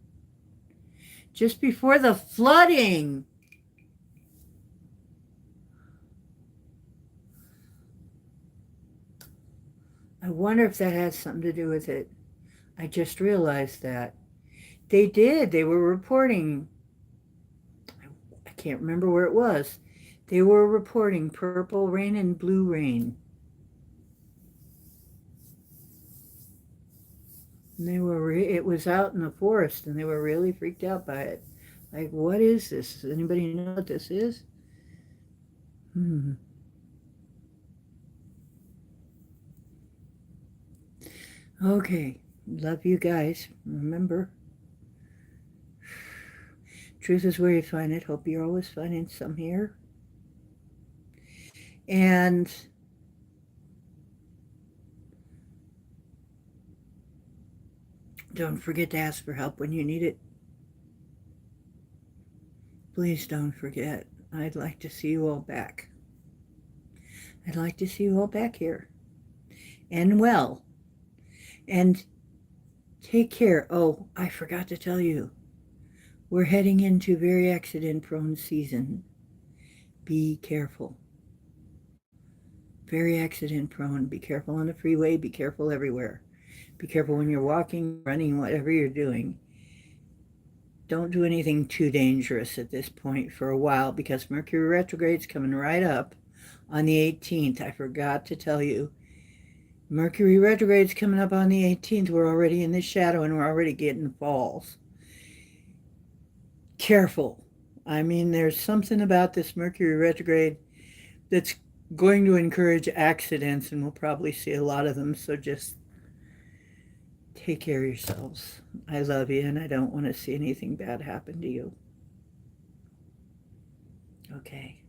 just before the flooding. I wonder if that has something to do with it. I just realized that. They did. They were reporting, I can't remember where it was. They were reporting purple rain and blue rain. And it was out in the forest, and they were really freaked out by it. Like, what is this? Does anybody know what this is? Okay. Love you guys. Remember, truth is where you find it. Hope you're always finding some here. And don't forget to ask for help when you need it. Please don't forget. I'd like to see you all back. I'd like to see you all back here. And well. And take care. Oh, I forgot to tell you. We're heading into very accident-prone season. Be careful. Very accident-prone. Be careful on the freeway. Be careful everywhere. Be careful when you're walking, running, whatever you're doing. Don't do anything too dangerous at this point for a while, because Mercury retrograde's coming right up on the 18th. I forgot to tell you. Mercury retrograde's coming up on the 18th. We're already in the shadow and we're already getting falls. Careful. I mean, there's something about this Mercury retrograde that's going to encourage accidents, and we'll probably see a lot of them. So just take care of yourselves. I love you, and I don't want to see anything bad happen to you. Okay.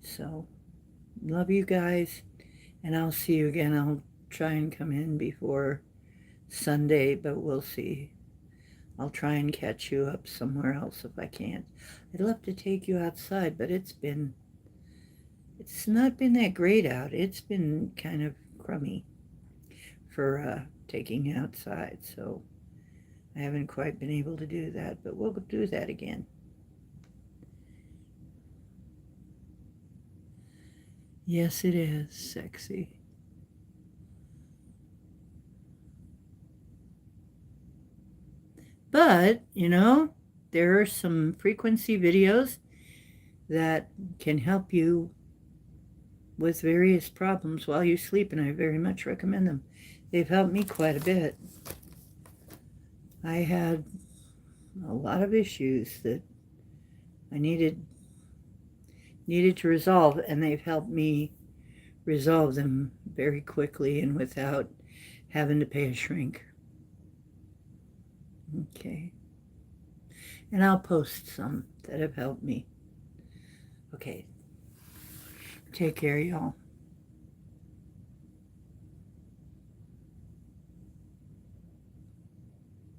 So, love you guys, and I'll see you again. I'll try and come in before Sunday, but we'll see. I'll try and catch you up somewhere else if I can't. I'd love to take you outside, but it's not been that great out. It's been kind of crummy for taking outside, so I haven't quite been able to do that, but we'll do that again. Yes, it is sexy. But, you know, there are some frequency videos that can help you with various problems while you sleep, and I very much recommend them. They've helped me quite a bit. I had a lot of issues that I needed to resolve, and they've helped me resolve them very quickly and without having to pay a shrink. Okay. And I'll post some that have helped me. Okay. Take care, y'all.